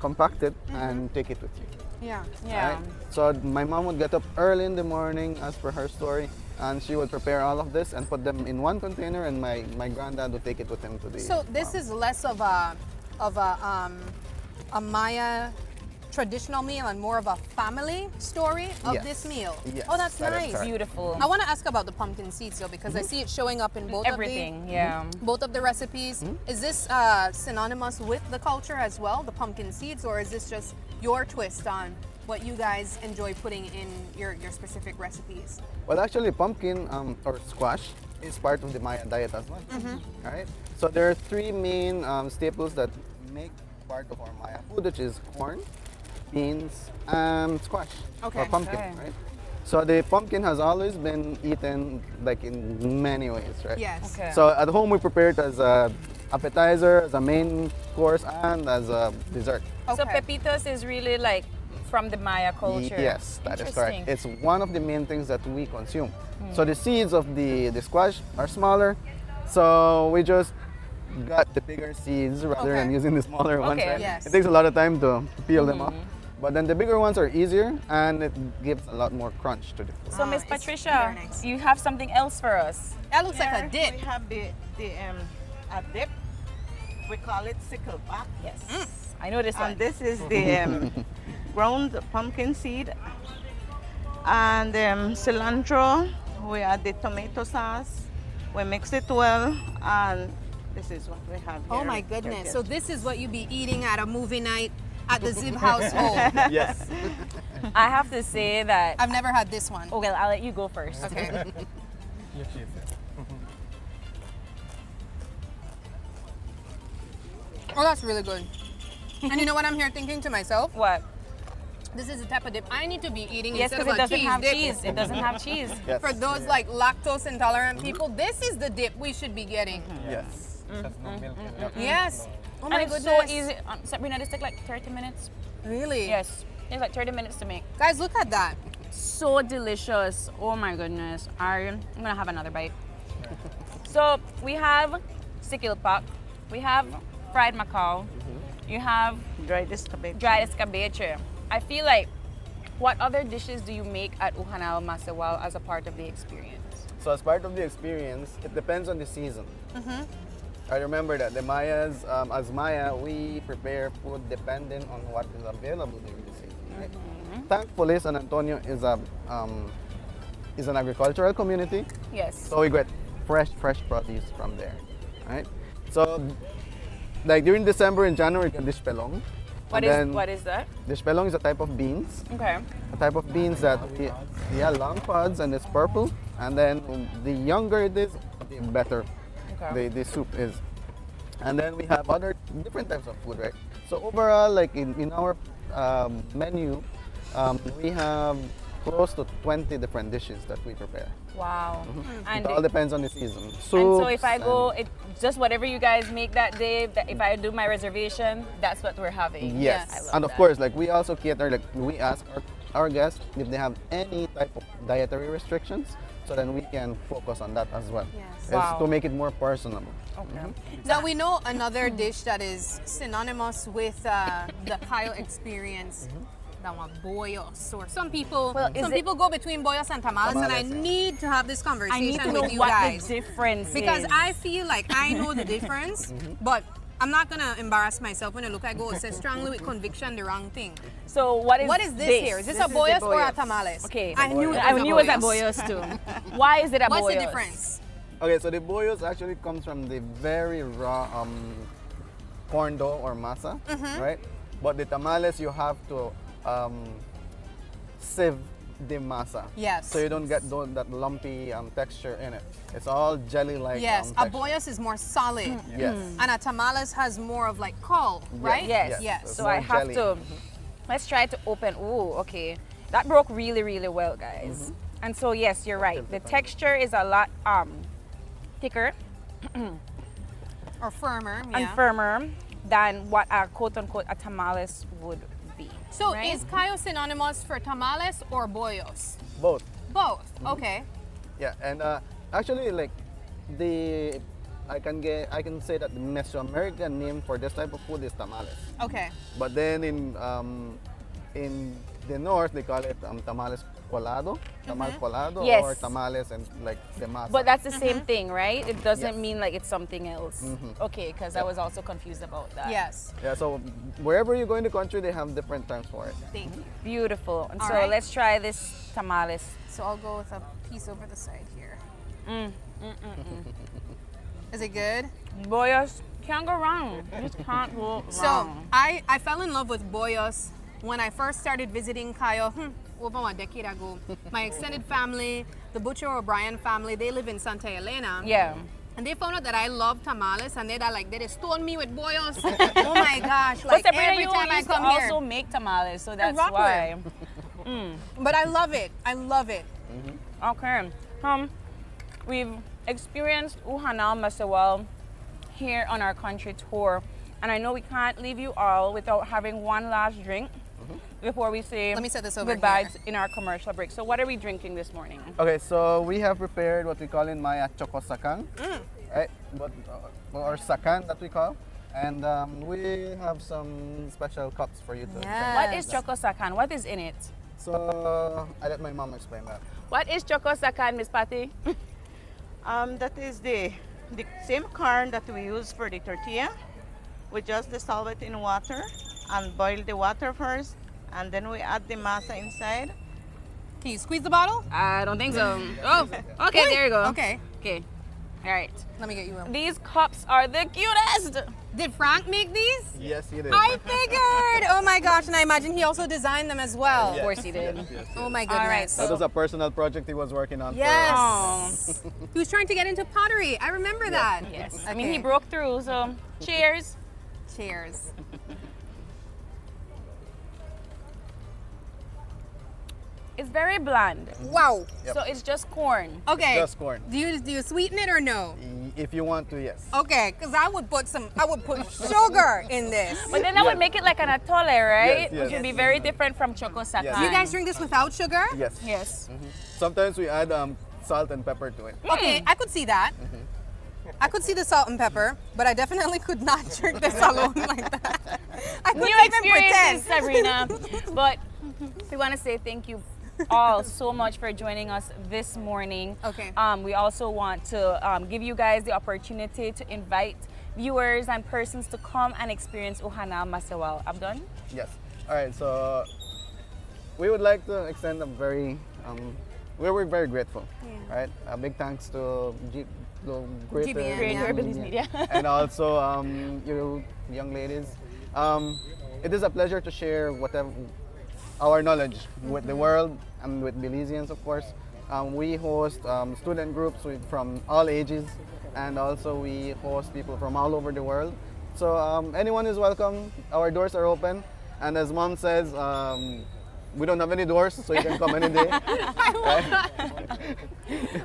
compact it and take it with you. Yeah. Right? So my mom would get up early in the morning, as per her story, and she would prepare all of this and put them in one container, and my granddad would take it with him to the So this is less of a Maya traditional meal and more of a family story of Yes. this meal. Yes, Oh, that's that is nice. correct. Beautiful. I want to ask about the pumpkin seeds though, because I see it showing up in both Everything, of the yeah. both of the recipes. Is this synonymous with the culture as well, the pumpkin seeds, or is this just your twist on what you guys enjoy putting in your specific recipes? Well, actually, pumpkin or squash is part of the Maya diet as well. Right? So there are three main staples that make part of our Maya food, which is corn, beans, and squash or pumpkin. Okay. Right? So the pumpkin has always been eaten like in many ways, right? Yes. Okay. So at home we prepare it as a appetizer, as a main course, and as a dessert. So pepitos is really like from the Maya culture. Yes, that is Interesting. correct. It's one of the main things that we consume. So the seeds of the squash are smaller, so we just got the bigger seeds rather than using the smaller ones. Okay. Right? Yes. It takes a lot of time to peel them off. But then the bigger ones are easier, and it gives a lot more crunch to the food. So Miss Patricia, you have something else for us. That looks like a dip. We have a dip. We call it sickleback. Yes. I know this one. And this is the ground pumpkin seed and cilantro. We add the tomato sauce. We mix it well, and this is what we have here. Oh my goodness. So this is what you be eating at a movie night at the Zib household. Yes. I have to say that I've never had this one. Okay, I'll let you go first. Okay. Oh, that's really good. And you know what I'm here thinking to myself? What? This is a type of dip I need to be eating Yes, instead of because a it doesn't have dip. cheese. It doesn't have cheese. Yes. For those like lactose intolerant people, this is the dip we should be getting. Yes. Yes. Oh And my it's goodness. so easy. Sabrina, this takes like 30 minutes. Really? Yes. It's like 30 minutes to make. Guys, look at that. So delicious. Oh my goodness. I'm gonna have another bite. So we have sikilpak, we have fried macao, you have dried escabeche. Dried escabeche. I feel like, what other dishes do you make at Uhanal Masawal as a part of the experience? So as part of the experience, it depends on the season. I remember that the Mayas, as Maya, we prepare food depending on what is available during the season. Right? Thankfully, San Antonio is an agricultural community. Yes. So we get fresh produce from there, right? So, like during December and January, we get dish pelong. What is that? Dish pelong is a type of beans. Okay. A type of beans that long pods, and it's purple. And then the younger it is, the better the soup is. And then we have other different types of food, right? So overall, like in our menu, we have close to 20 different dishes that we prepare. Wow. And It all depends on the season. and so if I Soups go, it just whatever you guys make that day, if I do my reservation, that's what we're having. Yes, I love and of that. course, like we also cater, like we ask our guests if they have any type of dietary restrictions, so then we can focus on that as well. Yes. It's Wow. to make it more personable. Okay. Now we know another dish that is synonymous with the Kyle experience. That one, boyos, or some people go between boyos and tamales, and I Tamales, yeah. need to have this conversation I need to know with you what guys the difference because is. I feel like I know the difference, but I'm not gonna embarrass myself when I look at go. It says strongly with conviction the wrong thing. So what is this here? Is this a boyos or a tamales? Okay. I knew it was a boyos too. Why is it a boyos? What's the difference? Okay, so the boyos actually comes from the very raw corn dough or masa, right? But the tamales, you have to sieve the masa. Yes. So you don't get that lumpy texture in it. It's all jelly-like. Yes, a boyos is more solid. Yes. And a tamales has more of like caul, right? Yes. So I have to, let's try to open. Ooh, okay. That broke really, really well, guys. And so yes, you're right. The texture is a lot thicker. Or firmer, and firmer than what a quote-unquote a tamales would be. So right? is Cayo synonymous for tamales or boyos? Both. Both, okay. Yeah, and actually, like I can say that the Mesoamerican name for this type of food is tamales. Okay. But then in the north they call it tamales colado, tamal colado, Yes. or tamales and like the masa. But that's the same thing, right? It doesn't mean like it's something else. Okay, because I was also confused about that. Yes. Yeah, so wherever you go in the country, they have different terms for it. Thank you. Beautiful. And All so right. let's try this tamales. So I'll go with a piece over the side here. Is it good? Boyos, can't go wrong. You just can't go wrong. So I fell in love with boyos when I first started visiting Cayo over a decade ago. My extended family, the Butcher O'Brien family, they live in Santa Elena. Yeah. And they found out that I love tamales, and they stone me with boyos. Oh my gosh! But Like Sabrina, every you time I used to come here. also make tamales, so that's rock why. But I love it. I love it. Okay. We've experienced Uhana Masawal here on our country tour, and I know we can't leave you all without having one last drink before we say Let me set this over goodbye here. in our commercial break. So what are we drinking this morning? Okay, so we have prepared what we call in Maya choco sakan, right? But or sakan that we call, and we have some special cups for you to. try. What is Choco Sakan? What is in it? So I let my mom explain that. What is Choco Sakan, Miss Patty? That is the same corn that we use for the tortilla. We just dissolve it in water and boil the water first, and then we add the masa inside. Can you squeeze the bottle? I don't think so. Oh, okay, there you go. Okay. Okay. All right. Let me get you one. These cups are the cutest. Did Frank make these? Yes, he did. I figured. Oh my gosh, and I imagine he also designed them as well. Of course he did. Oh my goodness. All right, That was a personal project he was working on. Yes. He was trying to get into pottery. I remember that. Yes. I mean, he broke through, so cheers. Cheers. It's very bland. Wow. So it's just corn. Okay. Just corn. Do you sweeten it or no? If you want to, yes. Okay, because I would put sugar in this. But then that would make it like an atole, right? Yes, yes. Which would be very different from Choco Sakan. Yes. Do you guys drink this without sugar? Yes. Yes. Sometimes we add salt and pepper to it. Okay, I could see that. I could see the salt and pepper, but I definitely could not drink this alone like that. I couldn't New even pretend. experiences, Sabrina. But we want to say thank you all so much for joining us this morning. Okay. We also want to give you guys the opportunity to invite viewers and persons to come and experience Uhana Masawal. I'm done? Yes. All right. So we would like to extend a very, we're very grateful, right? A big thanks to Greater Belize Media. and also you young ladies. It is a pleasure to share whatever our knowledge with the world and with Belizeans, of course. We host student groups from all ages, and also we host people from all over the world. So anyone is welcome. Our doors are open, and as Mom says, we don't have any doors, so you can come any day.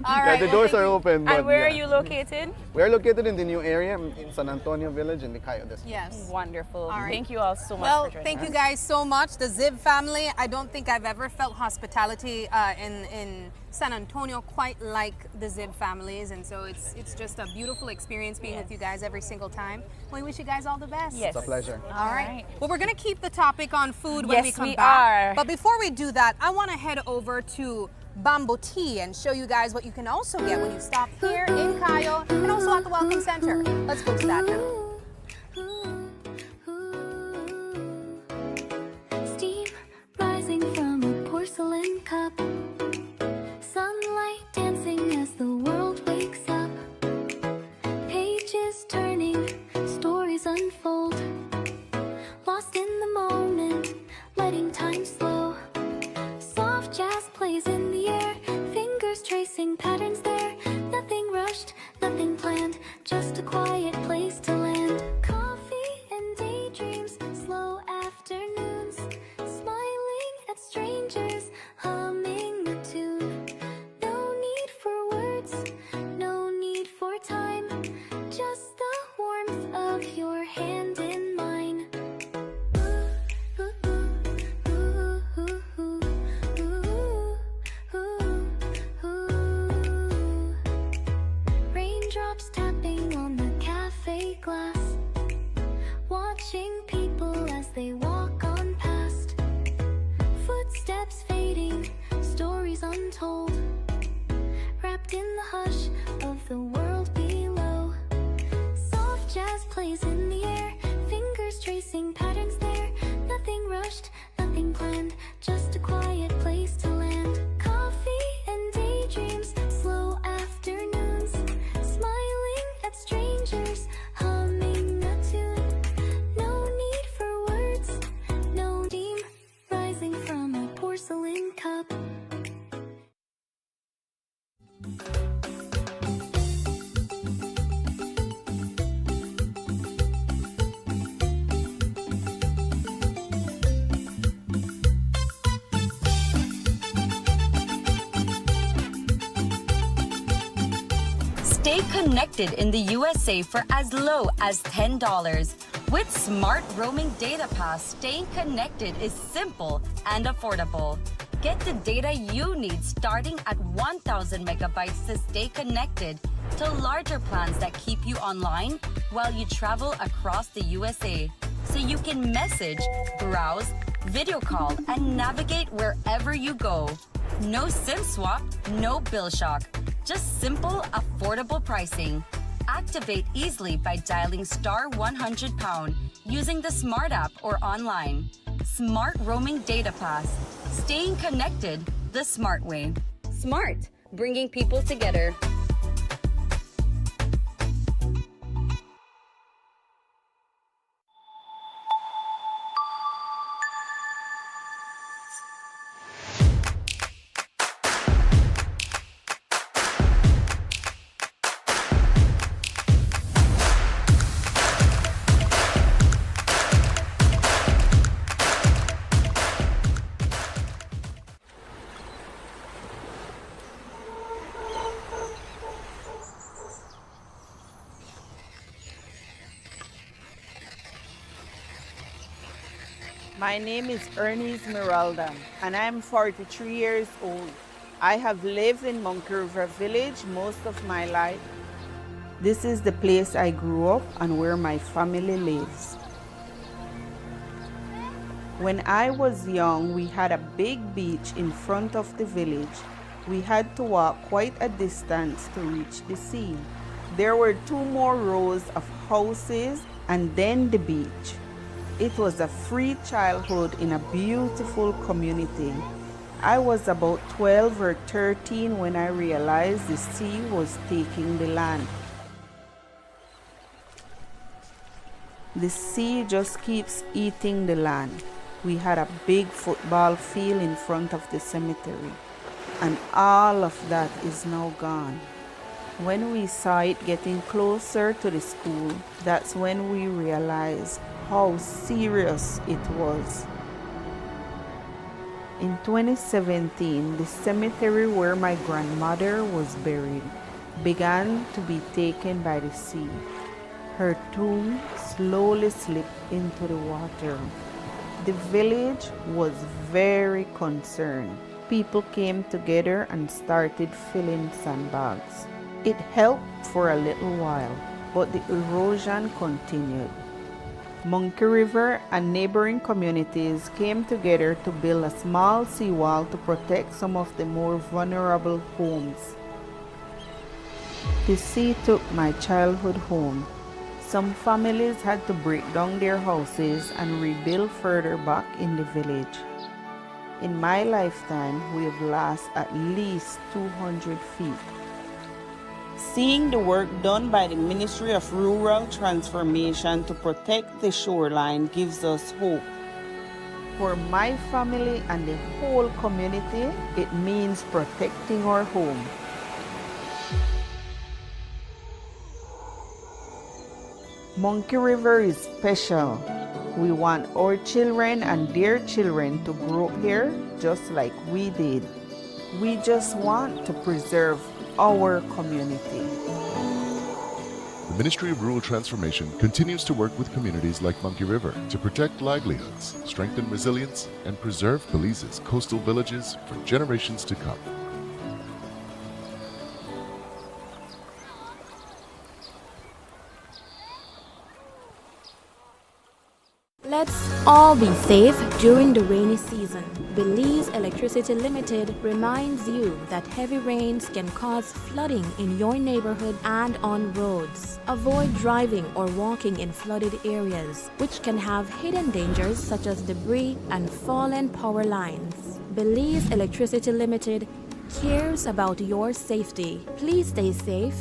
All right. The doors are open. And where are you located? We are located in the new area in San Antonio Village in the Cayo district. Yes. Wonderful. All right. Thank you all so much Well, for joining thank us. you guys so much. The Zib family, I don't think I've ever felt hospitality in San Antonio quite like the Zib families, and so it's just a beautiful experience being with you guys every single time. We wish you guys all the best. Yes. It's a pleasure. All right. Well, we're going to keep the topic on food when Yes, we come we back. are. But before we do that, I want to head over to Bamboo Tea and show you guys what you can also get when you stop here in Cayo and also at the Welcome Center. Let's go to that now. cup. Sunlight dancing as the world wakes up. Pages turning, stories unfold. Lost in the moment, letting time slow. Soft jazz plays in the air, fingers tracing patterns there. Nothing rushed, nothing planned, just a quiet place to land. Coffee and daydreams, slow afternoons. Smiling at strangers, humming a tune. No need for words, no need for time. Just the warmth of your hand in mine. Raindrops tapping on the cafe glass. Watching people as they walk on past. Footsteps fading, stories untold. Wrapped in the hush of the world below. Soft jazz plays in the air, fingers tracing patterns there. Nothing rushed, nothing planned, just a quiet place to land. Coffee and daydreams, slow afternoons. Smiling at strangers, humming a tune. No need for words, no steam rising from a porcelain cup. Stay connected in the USA for as low as $10. With Smart Roaming Data Pass, staying connected is simple and affordable. Get the data you need starting at 1,000 megabytes to stay connected, to larger plans that keep you online while you travel across the USA. So you can message, browse, video call, and navigate wherever you go. No SIM swap, no bill shock. Just simple, affordable pricing. Activate easily by dialing *100# using the Smart app or online. Smart Roaming Data Pass. Staying connected the smart way. Smart, bringing people together. My name is Ernest Miralda, and I'm 43 years old. I have lived in Monkey River Village most of my life. This is the place I grew up and where my family lives. When I was young, we had a big beach in front of the village. We had to walk quite a distance to reach the sea. There were 2 more rows of houses and then the beach. It was a free childhood in a beautiful community. I was about 12 or 13 when I realized the sea was taking the land. The sea just keeps eating the land. We had a big football field in front of the cemetery, and all of that is now gone. When we saw it getting closer to the school, that's when we realized how serious it was. In 2017, the cemetery where my grandmother was buried began to be taken by the sea. Her tomb slowly slipped into the water. The village was very concerned. People came together and started filling sandbags. It helped for a little while, but the erosion continued. Monkey River and neighboring communities came together to build a small seawall to protect some of the more vulnerable homes. The sea took my childhood home. Some families had to break down their houses and rebuild further back in the village. In my lifetime, we have lost at least 200 feet. Seeing the work done by the Ministry of Rural Transformation to protect the shoreline gives us hope. For my family and the whole community, it means protecting our home. Monkey River is special. We want our children and their children to grow up here just like we did. We just want to preserve our community. The Ministry of Rural Transformation continues to work with communities like Monkey River to protect livelihoods, strengthen resilience, and preserve Belize's coastal villages for generations to come. Let's all be safe during the rainy season. Belize Electricity Limited reminds you that heavy rains can cause flooding in your neighborhood and on roads. Avoid driving or walking in flooded areas, which can have hidden dangers such as debris and fallen power lines. Belize Electricity Limited cares about your safety. Please stay safe.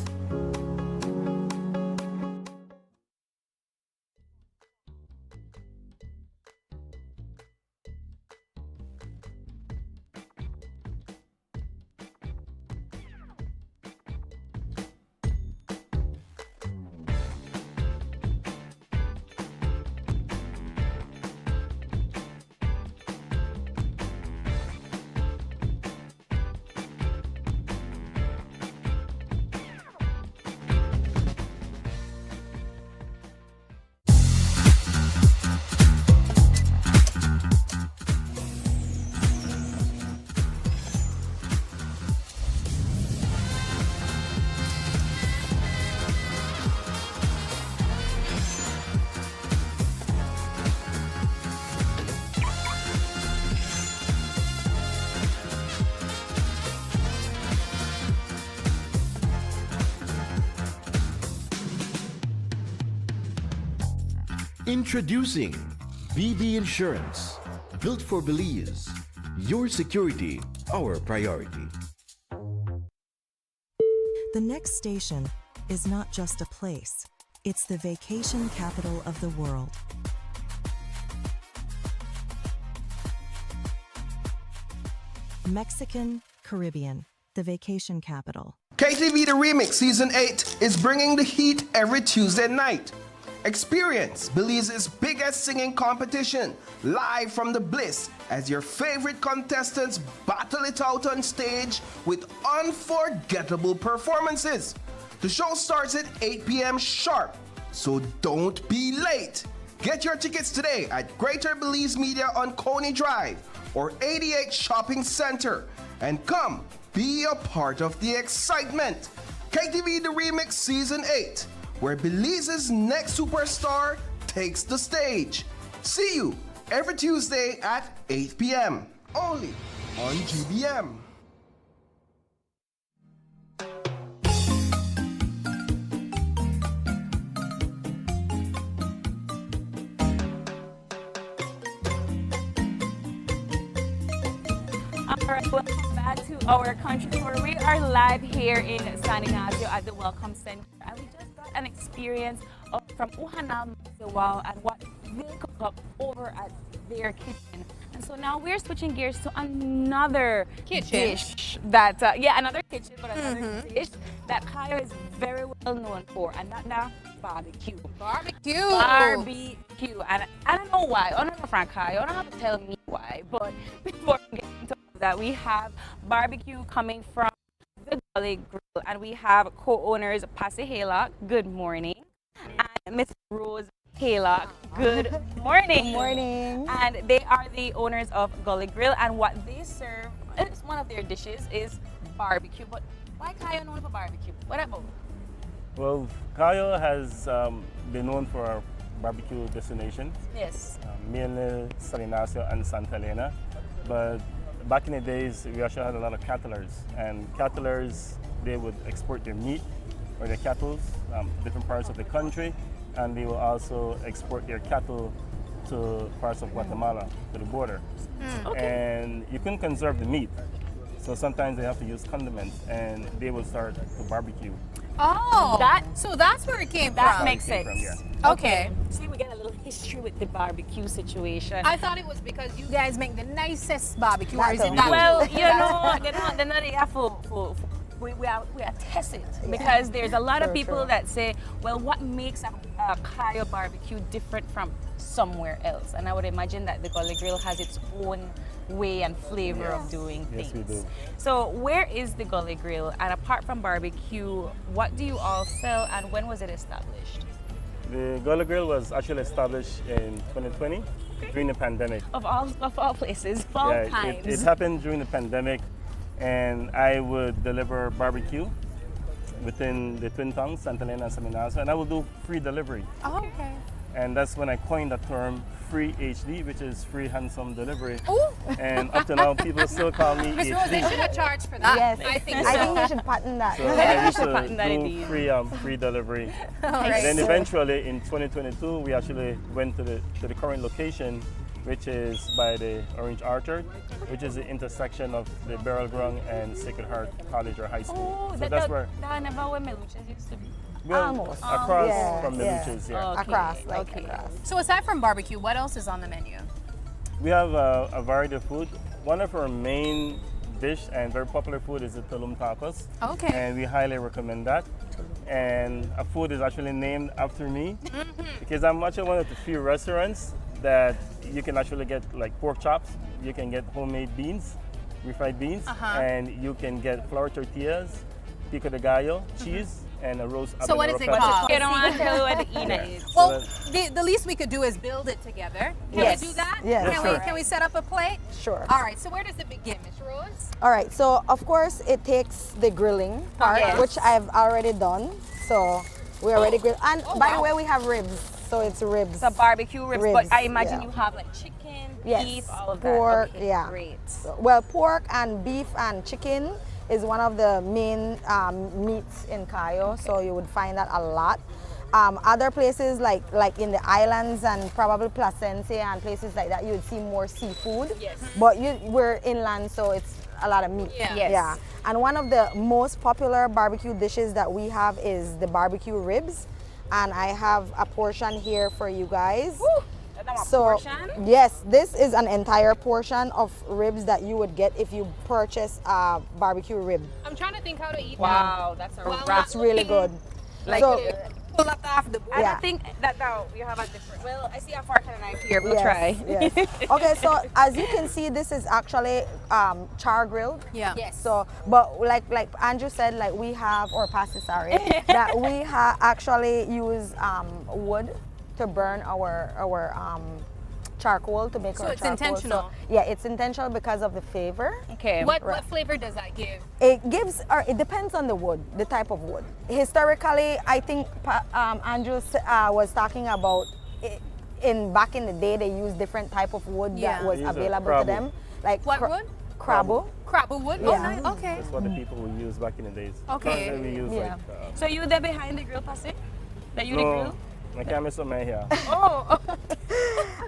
Introducing BB Insurance, built for Belize. Your security, our priority. The next station is not just a place, it's the vacation capital of the world. Mexican Caribbean, the vacation capital. KTV The Remix Season 8 is bringing the heat every Tuesday night. Experience Belize's biggest singing competition live from the Bliss as your favorite contestants battle it out on stage with unforgettable performances. The show starts at 8 p.m. sharp, so don't be late. Get your tickets today at Greater Belize Media on Coney Drive or 88 Shopping Center and come be a part of the excitement. KTV The Remix Season 8, where Belize's next superstar takes the stage. See you every Tuesday at 8 p.m. only on GBM. Alright, welcome back to our country tour. We are live here in San Ignacio at the Welcome Center, and we just got an experience from Uhanal Masiwao and what they cook up over at their kitchen. And so now we're switching gears to another dish that, another kitchen, but another dish that Kayo is very well known for, and that now barbecue. Barbecue. And I don't know why. I don't know, Frank Kayo. I don't have to tell me why, but before we get into that, we have barbecue coming from the Gully Grill, and we have co-owners Passy Haylock, good morning, and Miss Rose Haylock, good morning. Good morning. And they are the owners of Gully Grill, and what they serve, it's one of their dishes, is barbecue. But why Kayo known for barbecue? What about? Well, Kayo has been known for our barbecue destinations. Yes. Mainly San Ignacio and Santa Elena, but back in the days, we actually had a lot of cattlers, and cattlers, they would export their meat or their cattle different parts of the country, and they will also export their cattle to parts of Guatemala, to the border. And you couldn't conserve the meat. So sometimes they have to use condiments, and they will start to barbecue. Oh, so that's where it came from. That makes sense. Okay. See, we got a little history with the barbecue situation. I thought it was because you guys make the nicest barbecue. Or is it that? Well, you know, they're not here for we are tested because there's a lot of people that say, well, what makes a Cayo barbecue different from somewhere else? And I would imagine that the Gully Grill has its own way and flavor of doing things. Yes, we do. So where is the Gully Grill? And apart from barbecue, what do you all sell and when was it established? The Gully Grill was actually established in 2020 during the pandemic. Of all places, of all times. It happened during the pandemic, and I would deliver barbecue within the Twin Tongues, Santa Elena and Saminazo, and I will do free delivery. Oh, okay. And that's when I coined the term free HD, which is free handsome delivery. Ooh. And up to now, people still call me Miss HD. Rose, they should have charged for that. Yes. I think I think you should patent that. So I used Patent that to do indeed. free delivery. Right. And then eventually in 2022, we actually went to the current location, which is by the Orange Orchard, which is the intersection of the Beryl Grung and Sacred Heart College or High School. Oh, so that's where. That never where Meluches used to be. Well, Almost. across from the Luches, yeah. Okay, Across, okay. across. So aside from barbecue, what else is on the menu? We have a variety of food. One of our main dish and very popular food is the Tulum tacos. Okay. And we highly recommend that. And a food is actually named after me because I'm actually one of the few restaurants that you can actually get like pork chops, you can get homemade beans, refried beans, and you can get flour tortillas, pico de gallo, cheese, and a roast So what habanero is it pepper. called? You don't want to tell you what the Ina is. Well, the least we could do is build it together. Can Yes. we do that? Yes. Can we set up a plate? Sure. All right. So where does it begin, Miss Rose? All right, so of course it takes the grilling part, Yes. which I've already done. So we already grilled. And by the way, we have ribs. So it's ribs. So barbecue ribs, Ribs, but I imagine yeah. you have like chicken, Yes. beef, all of Pork, that. Okay, yeah. Great. Well, pork and beef and chicken is one of the main meats in Cayo, so you would find that a lot. Other places like in the islands and probably Placencia and places like that, you would see more seafood. Yes. But we're inland, so it's a lot of meat. Yeah. Yes. Yeah. And one of the most popular barbecue dishes that we have is the barbecue ribs. And I have a portion here for you guys. Portion? Yes, this is an entire portion of ribs that you would get if you purchase a barbecue rib. I'm trying to think how to eat Wow, that's a Well, wrap. It's really good. Like, So- Pull up off the I Yeah. don't think that now you have a different. Well, I see a fork and a knife here. We'll Yes, try. yes. Okay, so as you can see, this is actually char grilled. Yeah. Yes. So, but like Andrew said, like we have, or Pastor, sorry, that we actually use wood to burn our charcoal to make So our it's charcoal. intentional. So, yeah, it's intentional because of the flavor. Okay. What Right. flavor does that give? It gives, or it depends on the wood, the type of wood. Historically, I think Andrew was talking about back in the day they used different type of wood that Yeah. was These are available to crabble. them. Like What wood? Crabble. Crabble wood? Yeah. Oh, nice. Okay. That's what the people would use back in the days. Okay. Currently we use Yeah. like. So you there behind the grill, Pastor? That you the No, grill? my camera's on my hair. Oh.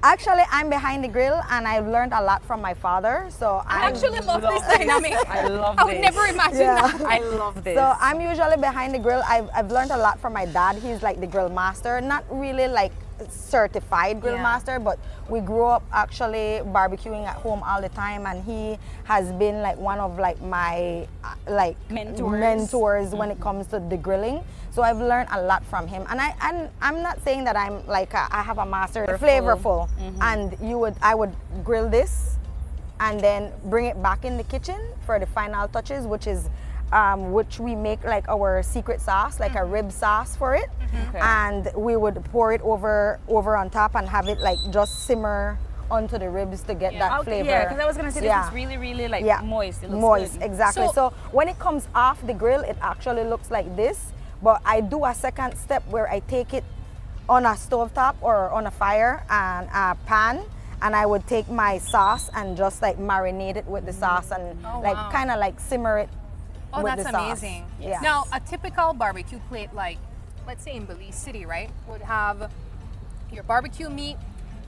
Actually, I'm behind the grill and I've learned a lot from my father. So I actually love this dynamic. I love I would this. never imagine Yeah. that. I love this. So I'm usually behind the grill. I've learned a lot from my dad. He's like the grill master, not really like certified grill Yeah. master, but we grew up actually barbecuing at home all the time, and he has been like one of like my like mentors when it comes to the grilling. So I've learned a lot from him, and I'm not saying that I'm like I have a master. Flavorful, and I would grill this, and then bring it back in the kitchen for the final touches, which is which we make like our secret sauce, like a rib sauce for it, Okay. and we would pour it over on top and have it like just simmer onto the ribs to get that flavor. Yeah, because I was gonna say this is really, really like moist. It looks moist, good. exactly. So when it comes off the grill, it actually looks like this. But I do a second step where I take it on a stovetop or on a fire and a pan, and I would take my sauce and just like marinate it with the sauce and like wow. kind of like simmer it Oh, with that's the sauce. amazing. Yeah. Now, a typical barbecue plate, like, let's say in Belize City, right, would have your barbecue meat,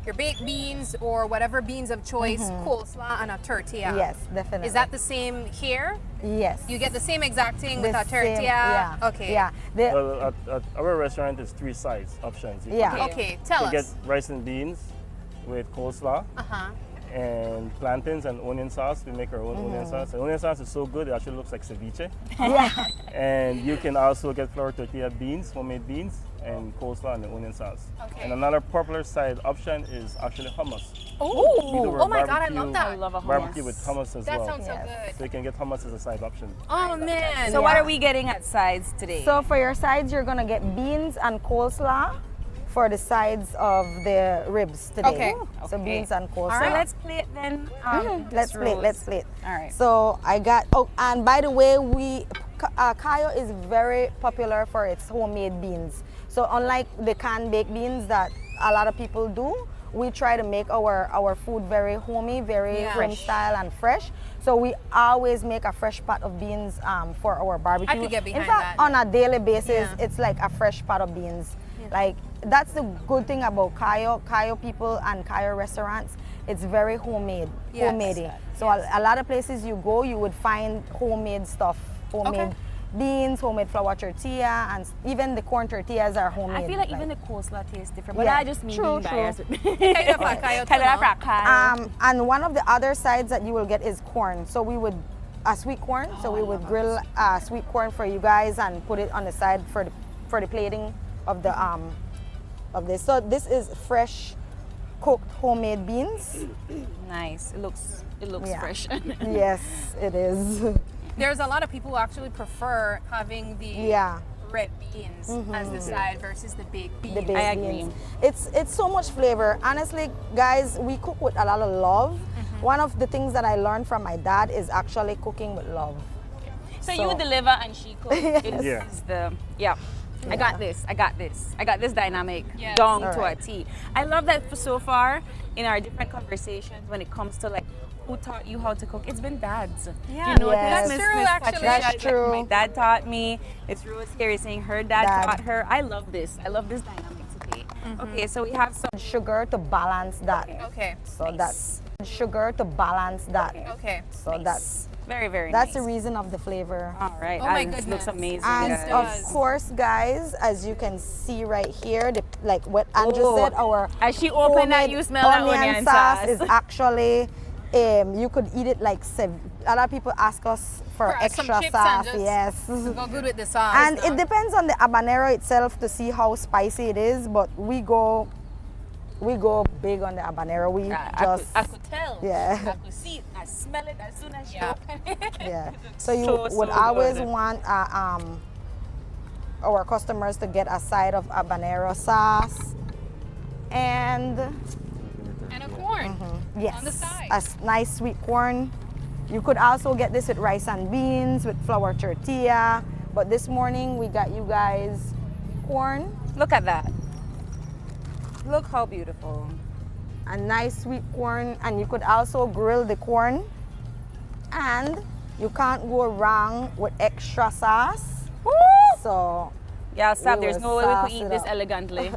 your baked beans or whatever beans of choice, coleslaw, and a tortilla. Yes, definitely. Is that the same here? Yes. You get the same exact thing with The a tortilla? same, yeah. Okay. Yeah. Well, at our restaurant is 3 sides options. You Yeah. can Okay, tell you get us. rice and beans with coleslaw. Uh-huh. And plantains and onion sauce. We make our own onion sauce. The onion sauce is so good, it actually looks like ceviche. Yeah. And you can also get flour tortilla beans, homemade beans, and coleslaw and the onion sauce. Okay. And another popular side option is actually hummus. Oh, oh my God, I love that. I love a hummus. Barbecue with hummus as That well. sounds so good. So you can get hummus as a side option. Oh man. So what are we getting at sides today? So for your sides, you're gonna get beans and coleslaw for the sides of the ribs today. Okay. So beans and coleslaw. All right, let's play it then. Let's play it. Let's play it. All right. So I got. Oh, and by the way, Cayo is very popular for its homemade beans. So unlike the canned baked beans that a lot of people do, we try to make our food very homey, very home style and fresh. So we always make a fresh pot of beans for our barbecue. I could get behind In fact, that. on a daily basis, it's like a fresh pot of beans. Like that's the good thing about Cayo people and Cayo restaurants. It's very homemade, homemade. So a lot of places you go, you would find homemade stuff, homemade beans, homemade flour tortilla, and even the corn tortillas are homemade. I feel like even the coleslaw tastes different, but I just mean being biased. Kind of a Cayo too, no? And one of the other sides that you will get is corn. So we would sweet corn. So we would grill sweet corn for you guys and put it on the side for the plating of the of this. So this is fresh cooked homemade beans. Nice. It looks fresh. Yes, it is. There's a lot of people who actually prefer having the red beans as the side versus the baked beans. The baked beans. It's so much flavor. Honestly, guys, we cook with a lot of love. One of the things that I learned from my dad is actually cooking with love. So you deliver and she cooks. It's the I got this. I got this dynamic down to a T. I love that so far in our different conversations when it comes to like who taught you how to cook. It's been dads. Yeah, you know, that's Miss true. Actually, that's true. Like, my dad taught me. It's Rose here saying her dad taught her. I love this. I love this dynamic today. Okay, so we have some sugar to balance that. Okay. So that's sugar to balance that. Okay. So that's very, very that's nice. the reason of the flavor. All right. Oh my This looks amazing. And guys. of course, guys, as you can see right here, like what Andrew said, our as she opened that, you smell that onion sauce. is actually, you could eat it like a lot of people ask us for extra some chips sauce. and Yes. go good with the sauce. And it depends on the habanero itself to see how spicy it is, but we go big on the habanero. We I could tell. Yeah. I could see it. I smell it as soon as you open it. Yeah. So you So would always good. want our customers to get a side of habanero sauce and a corn yes, on the side. nice sweet corn. You could also get this with rice and beans, with flour tortilla. But this morning we got you guys corn. Look at that. Look how beautiful. A nice sweet corn, and you could also grill the corn. And you can't go wrong with extra sauce. Woo! So yeah, stop. we There's will no way we sauce could eat it this up. elegantly.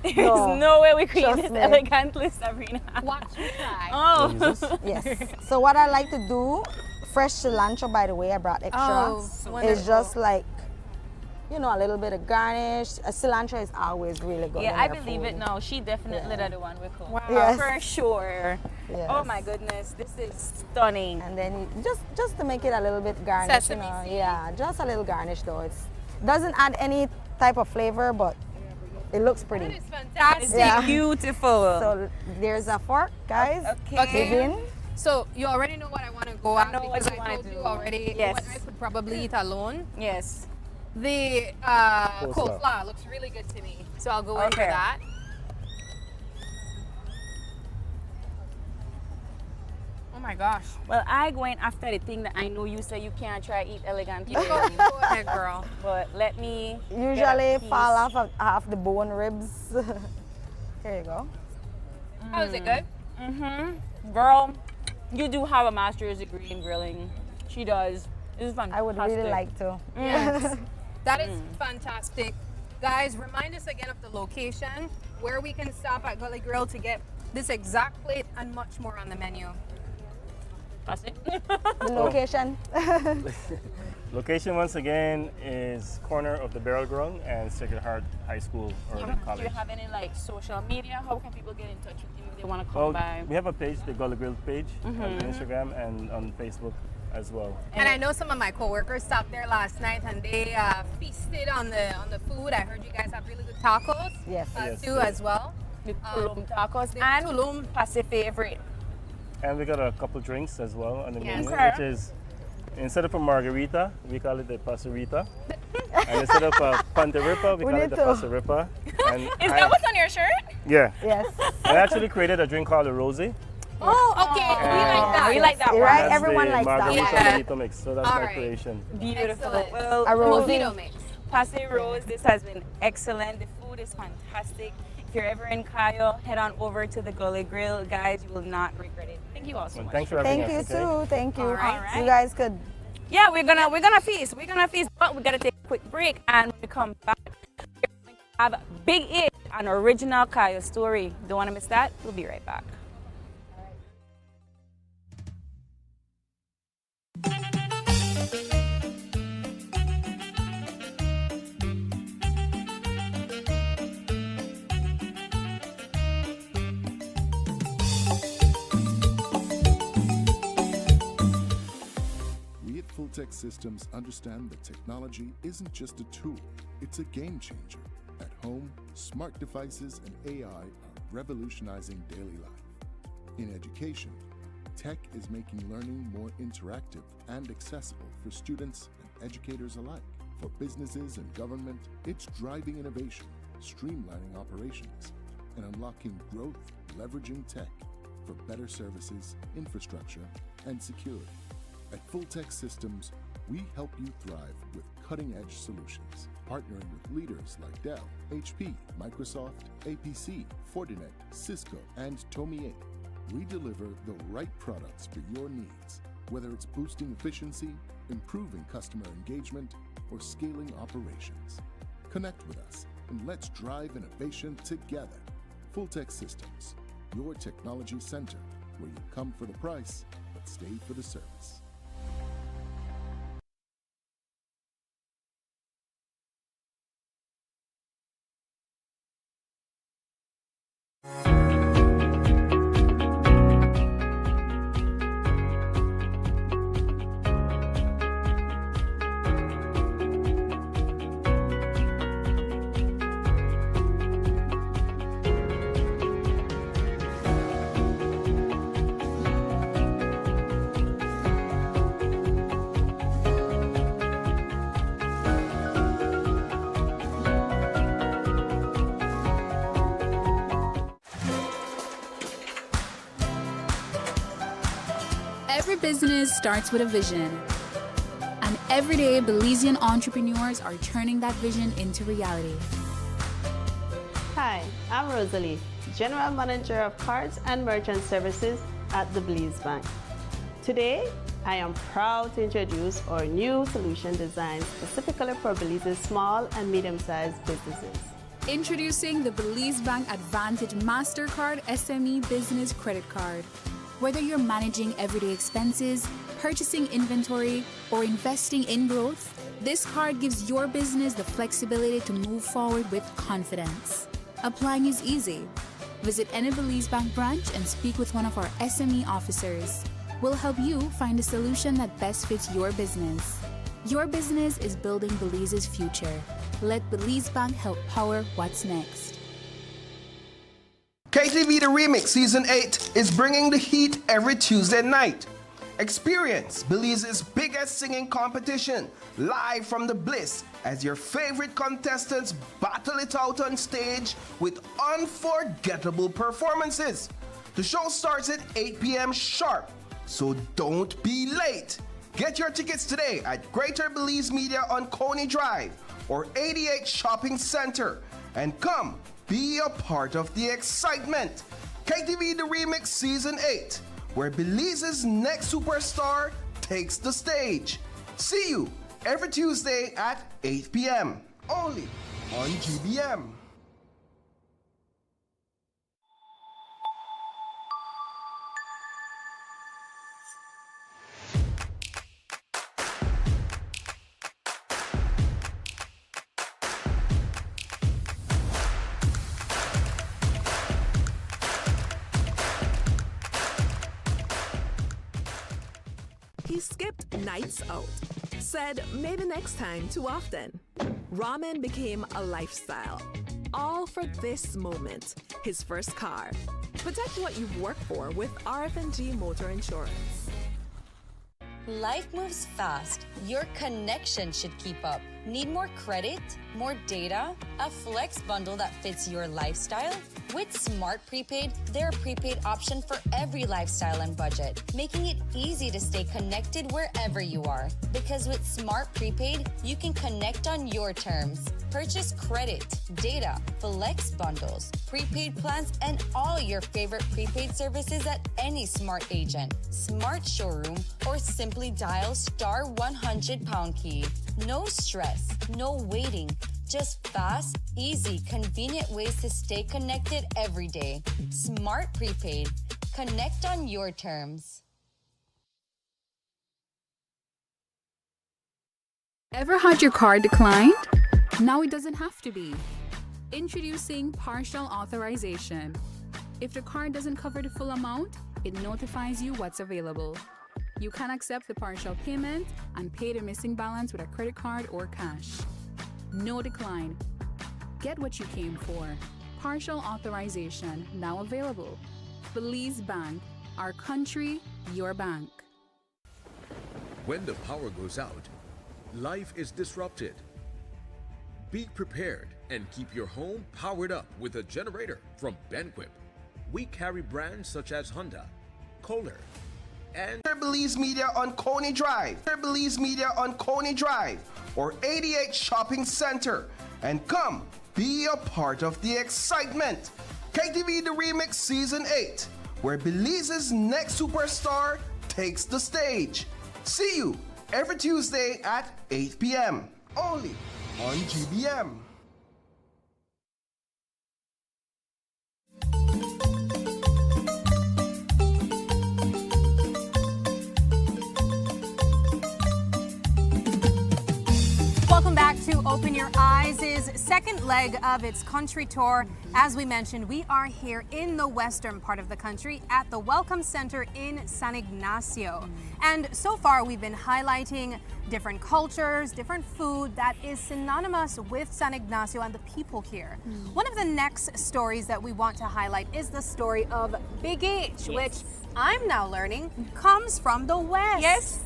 There's no way we could eat trust this me. elegantly, Sabrina. Watch me try. Oh. Yes. So what I like to do, fresh cilantro, by the way, I brought extra. Oh, is wonderful. just like, you know, a little bit of garnish. Cilantro is always really good. Yeah, in I your believe food. it now. She definitely the one we cook. Wow. Yes. For sure. Yes. Oh my goodness, this is stunning. And then just to make it a little bit garnish, Sesame you know. seed. Yeah, just a little garnish though. It doesn't add any type of flavor, but it looks pretty. That is fantastic. Yeah. Beautiful. So there's a fork, guys. Okay. Begin. So you already know what I want to go at know because what I you wanna told you do. already Yes. what I could probably eat alone. Yes. The coleslaw looks really good to me, so I'll go in for Okay. that. Oh my gosh. Well, I going after the thing that I know you say you can't try eat elegantly. Go ahead, girl. But let me Usually fall off of half the bone ribs. Here you go. How is it good? Girl, you do have a master's degree in grilling. She does. This is fantastic. I would really like to. Yes. That is fantastic. Guys, remind us again of the location, where we can stop at Gully Grill to get this exact plate and much more on the menu. That's it. The location. Location once again is corner of the Barrel Ground and Sacred Heart High School or college. Do you have any like social media? How can people get in touch with you if they want to come by? We have a page, the Gullah Grill page, on Instagram and on Facebook as well. And I know some of my coworkers stopped there last night and they feasted on the food. I heard you guys have really good tacos. Yes. Too as well. The Tulum tacos and Tulum Pase favorite. And we got a couple drinks as well on the menu, Okay. which is, instead of a margarita, we call it the pasarita. And instead of a Pantaripa, we call it the pasaripa. And Is that what's on your shirt? Yeah. Yes. I actually created a drink called a Rosé. Oh, okay. We like that. We like that one. Right? That's Everyone the likes that margarita one. mojito mix, so that's All my right. creation. Beautiful. Excellent. Well, A rose. Mojito mix. Pase Rose, this has been excellent. The food is fantastic. If you're ever in Cayo, head on over to the Gullah Grill. Guys, you will not regret it. Thank you all so much. Thanks for having Thank you us. okay? too. Thank you. All right. You guys could. Yeah, we're gonna feast. We're gonna feast, but we gotta take a quick break, and when we come back, we're going to have Big It, an original Cayo story. Don't wanna miss that? We'll be right back. We at Fulltech Systems understand that technology isn't just a tool, it's a game changer. At home, smart devices and AI are revolutionizing daily life. In education, tech is making learning more interactive and accessible for students and educators alike. For businesses and government, it's driving innovation, streamlining operations, and unlocking growth, leveraging tech for better services, infrastructure, and security. At Fulltech Systems, we help you thrive with cutting-edge solutions, partnering with leaders like Dell, HP, Microsoft, APC, Fortinet, Cisco, and Tomy. We deliver the right products for your needs, whether it's boosting efficiency, improving customer engagement, or scaling operations. Connect with us and let's drive innovation together. Fulltech Systems, your technology center, where you come for the price, but stay for the service. Every business starts with a vision. And every day, Belizean entrepreneurs are turning that vision into reality. Hi, I'm Rosalie, General Manager of Cards and Merchant Services at the Belize Bank. Today, I am proud to introduce our new solution designed specifically for Belize's small and medium-sized businesses. Introducing the Belize Bank Advantage MasterCard SME Business Credit Card. Whether you're managing everyday expenses, purchasing inventory, or investing in growth, this card gives your business the flexibility to move forward with confidence. Applying is easy. Visit any Belize Bank branch and speak with one of our SME officers. We'll help you find a solution that best fits your business. Your business is building Belize's future. Let Belize Bank help power what's next. KTV The Remix Season 8 is bringing the heat every Tuesday night. Experience Belize's biggest singing competition live from the Bliss as your favorite contestants battle it out on stage with unforgettable performances. The show starts at 8 p.m. sharp, so don't be late. Get your tickets today at Greater Belize Media on Coney Drive or 88 Shopping Center and come be a part of the excitement. KTV The Remix Season 8, where Belize's next superstar takes the stage. See you every Tuesday at 8 p.m. only on GBM. nights out. Said maybe next time too often. Ramen became a lifestyle. All for this moment, his first car. Protect what you've worked for with RF&G Motor Insurance. Life moves fast. Your connection should keep up. Need more credit? More data? A flex bundle that fits your lifestyle? With Smart Prepaid, they're a prepaid option for every lifestyle and budget, making it easy to stay connected wherever you are. Because with Smart Prepaid, you can connect on your terms. Purchase credit, data, flex bundles, prepaid plans, and all your favorite prepaid services at any Smart agent, Smart showroom, or simply dial *100 key. No stress, no waiting. Just fast, easy, convenient ways to stay connected every day. Smart Prepaid. Connect on your terms. Ever had your card declined? Now it doesn't have to be. Introducing partial authorization. If the card doesn't cover the full amount, it notifies you what's available. You can accept the partial payment and pay the missing balance with a credit card or cash. No decline. Get what you came for. Partial authorization now available. Belize Bank, our country, your bank. When the power goes out, life is disrupted. Be prepared and keep your home powered up with a generator from Benquip. We carry brands such as Honda, Kohler, and Belize Media on Coney Drive. Belize Media on Coney Drive or 88 Shopping Center. And come be a part of the excitement. KTV The Remix Season 8, where Belize's next superstar takes the stage. See you every Tuesday at 8 p.m. only on GBM. Welcome back to Open Your Eyes' second leg of its country tour. As we mentioned, we are here in the western part of the country at the Welcome Center in San Ignacio. And so far we've been highlighting different cultures, different food that is synonymous with San Ignacio and the people here. One of the next stories that we want to highlight is the story of Big H, which I'm now learning comes from the West. Yes.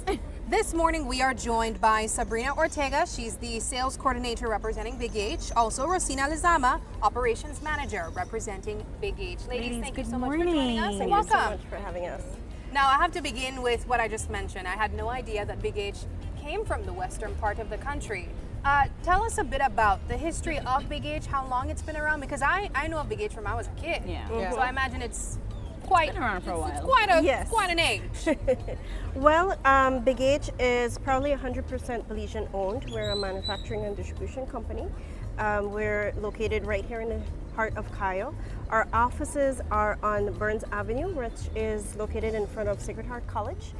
This morning we are joined by Sabrina Ortega. She's the sales coordinator representing Big H. Also Rosina Lizama, operations manager representing Big H. Ladies, thank you so much for joining us and welcome. Thank you so much for having us. Now I have to begin with what I just mentioned. I had no idea that Big H came from the western part of the country. Tell us a bit about the history of Big H, how long it's been around, because I know of Big H from when I was a kid. So I imagine it's quite around for a while. It's quite an age. Well, Big H is probably 100% Belizean owned. We're a manufacturing and distribution company. We're located right here in the heart of Cayo. Our offices are on Burns Avenue, which is located in front of Sacred Heart College.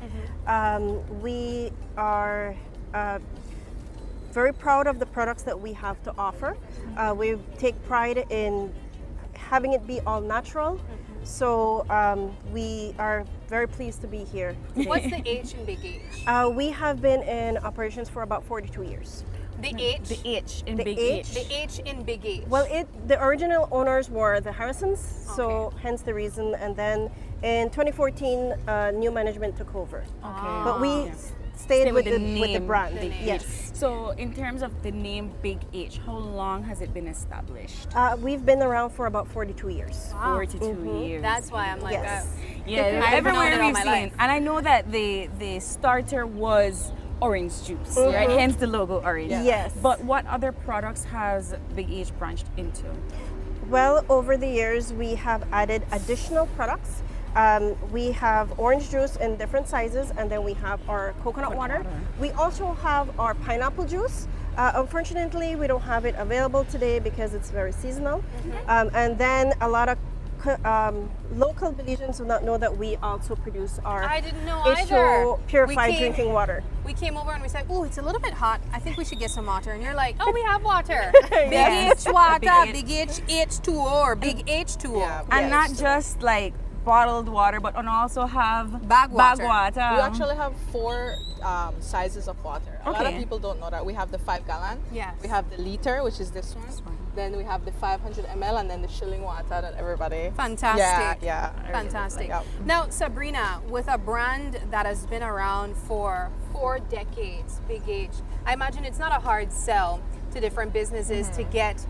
We are very proud of the products that we have to offer. We take pride in having it be all natural. So we are very pleased to be here today. What's the H in Big H? We have been in operations for about 42 years. The H? The H in The Big H? H. The H in Big H. Well, the original owners were the Harrisons, so hence the reason. And then in 2014, new management took over. Okay. But we stayed with the brand. Yes. So in terms of the name Big H, how long has it been established? We've been around for about 42 years. 42 years. That's why I'm like, Yes. Everywhere we've seen. And I know that the starter was orange juice, right? Hence the logo orange. Yes. But what other products has Big H branched into? Well, over the years, we have added additional products. We have orange juice in different sizes, and then we have our coconut water. We also have our pineapple juice. Unfortunately, we don't have it available today because it's very seasonal. And then a lot of local Belizeans do not know that we also produce our I didn't know H2O purified drinking water. We came over and we said, "Oh, it's a little bit hot. I think we should get some water." And you're like, "Oh, we have water. Big H water, Big H H2O or Big H2O." And not just like bottled water, but we also have bag water. We actually have 4 sizes of water. A lot of Okay. people don't know that. We have the 5 gallon. Yes. We have the liter, which is this one. Then we have the 500 ml, and then the shilling water that everybody. Fantastic. Yeah. Fantastic. Yep. Now, Sabrina, with a brand that has been around for 4 decades, Big H, I imagine it's not a hard sell to different businesses to get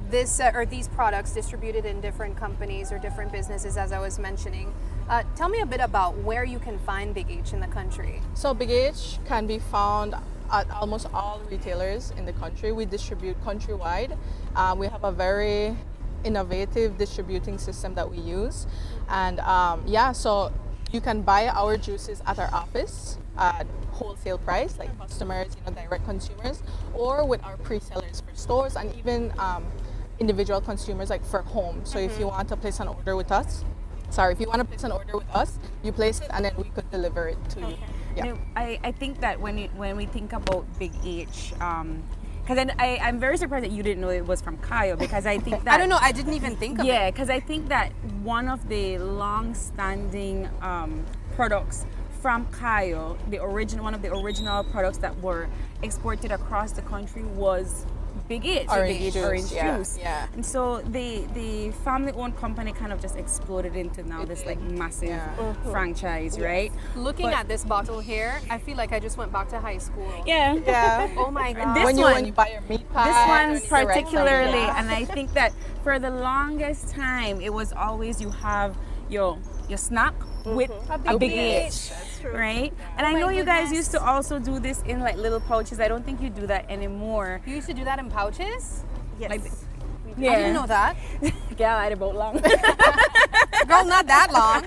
this or these products distributed in different companies or different businesses, as I was mentioning. Tell me a bit about where you can find Big H in the country. So Big H can be found at almost all retailers in the country. We distribute countrywide. We have a very innovative distributing system that we use. And so you can buy our juices at our office at wholesale price, like customers, direct consumers, or with our pre-sellers for stores and even individual consumers like for home. So if you want to place an order with us, you place it and then we could deliver it to you. Yeah. You know, I think that when we think about Big H, because I'm very surprised that you didn't know it was from Cayo, because I think that I don't know, I didn't even think of it. Yeah, because I think that one of the long-standing products from Cayo, one of the original products that were exported across the country was Big H, Orange juice. Yeah. And so the family-owned company kind of just exploded into now this like massive franchise, right? Looking at this bottle here, I feel like I just went back to high school. Yeah. Oh my God. This when you buy your meat pie. This one particularly, and I think that for the longest time, it was always you have your snack with a Big H. Right? And I know you guys used to also do this in like little pouches. I don't think you do that anymore. You used to do that in pouches? Yes. I didn't know that. Yeah, I had about long. Girl, not that long.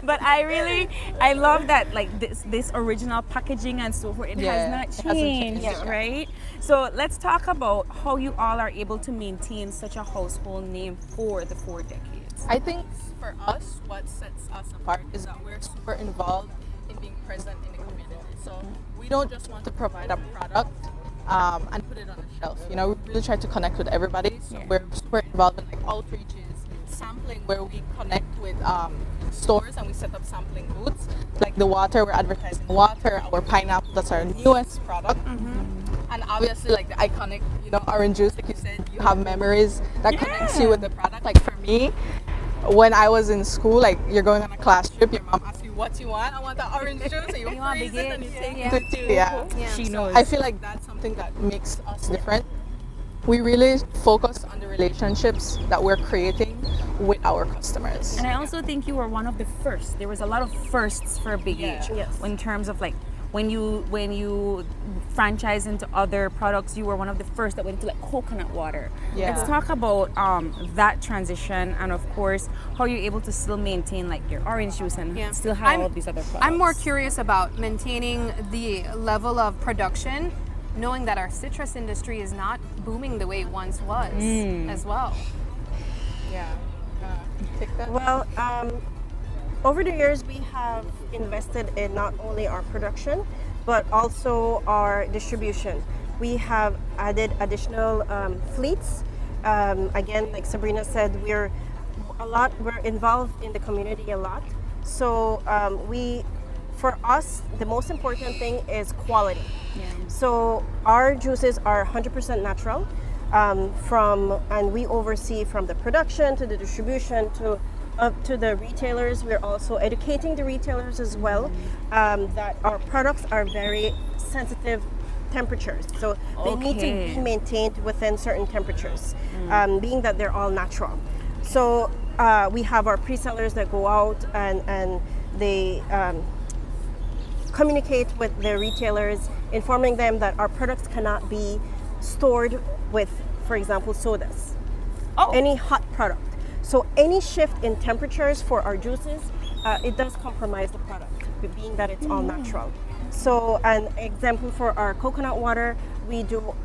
But I love that, like this original packaging and so forth. It has not changed, right? So let's talk about how you all are able to maintain such a household name for the 4 decades. I think for us, what sets us apart is that we're super involved in being present in the community. So we don't just want to provide a product and put it on a shelf. We really try to connect with everybody. So we're super involved in like outreaches, sampling, where we connect with stores and we set up sampling booths. Like the water, we're advertising water. Our pineapple, that's our newest product. And obviously, like the iconic, orange juice, like you said, you have memories that connects you with the product. Like for me, when I was in school, like you're going on a class trip, your mom asks you what you want. I want the orange juice, so you freeze it and you take it to She knows. I feel like that's something that makes us different. We really focus on the relationships that we're creating with our customers. And I also think you were one of the first. There was a lot of firsts for Big H in terms of like when you franchise into other products, you were one of the first that went to like coconut water. Let's talk about that transition, and of course how you're able to still maintain like your orange juice and still have all of these other products. I'm more curious about maintaining the level of production, knowing that our citrus industry is not booming the way it once was as well. Well, over the years, we have invested in not only our production, but also our distribution. We have added additional fleets. Again, like Sabrina said, we're involved in the community a lot. So for us, the most important thing is quality. So our juices are 100% natural, and we oversee from the production to the distribution to up to the retailers. We're also educating the retailers as well that our products are very sensitive temperatures, so they need to be maintained within certain temperatures, being that they're all natural. So we have our pre-sellers that go out and they communicate with the retailers, informing them that our products cannot be stored with, for example, sodas, any hot product. So any shift in temperatures for our juices, it does compromise the product, being that it's all natural. So an example for our coconut water, we do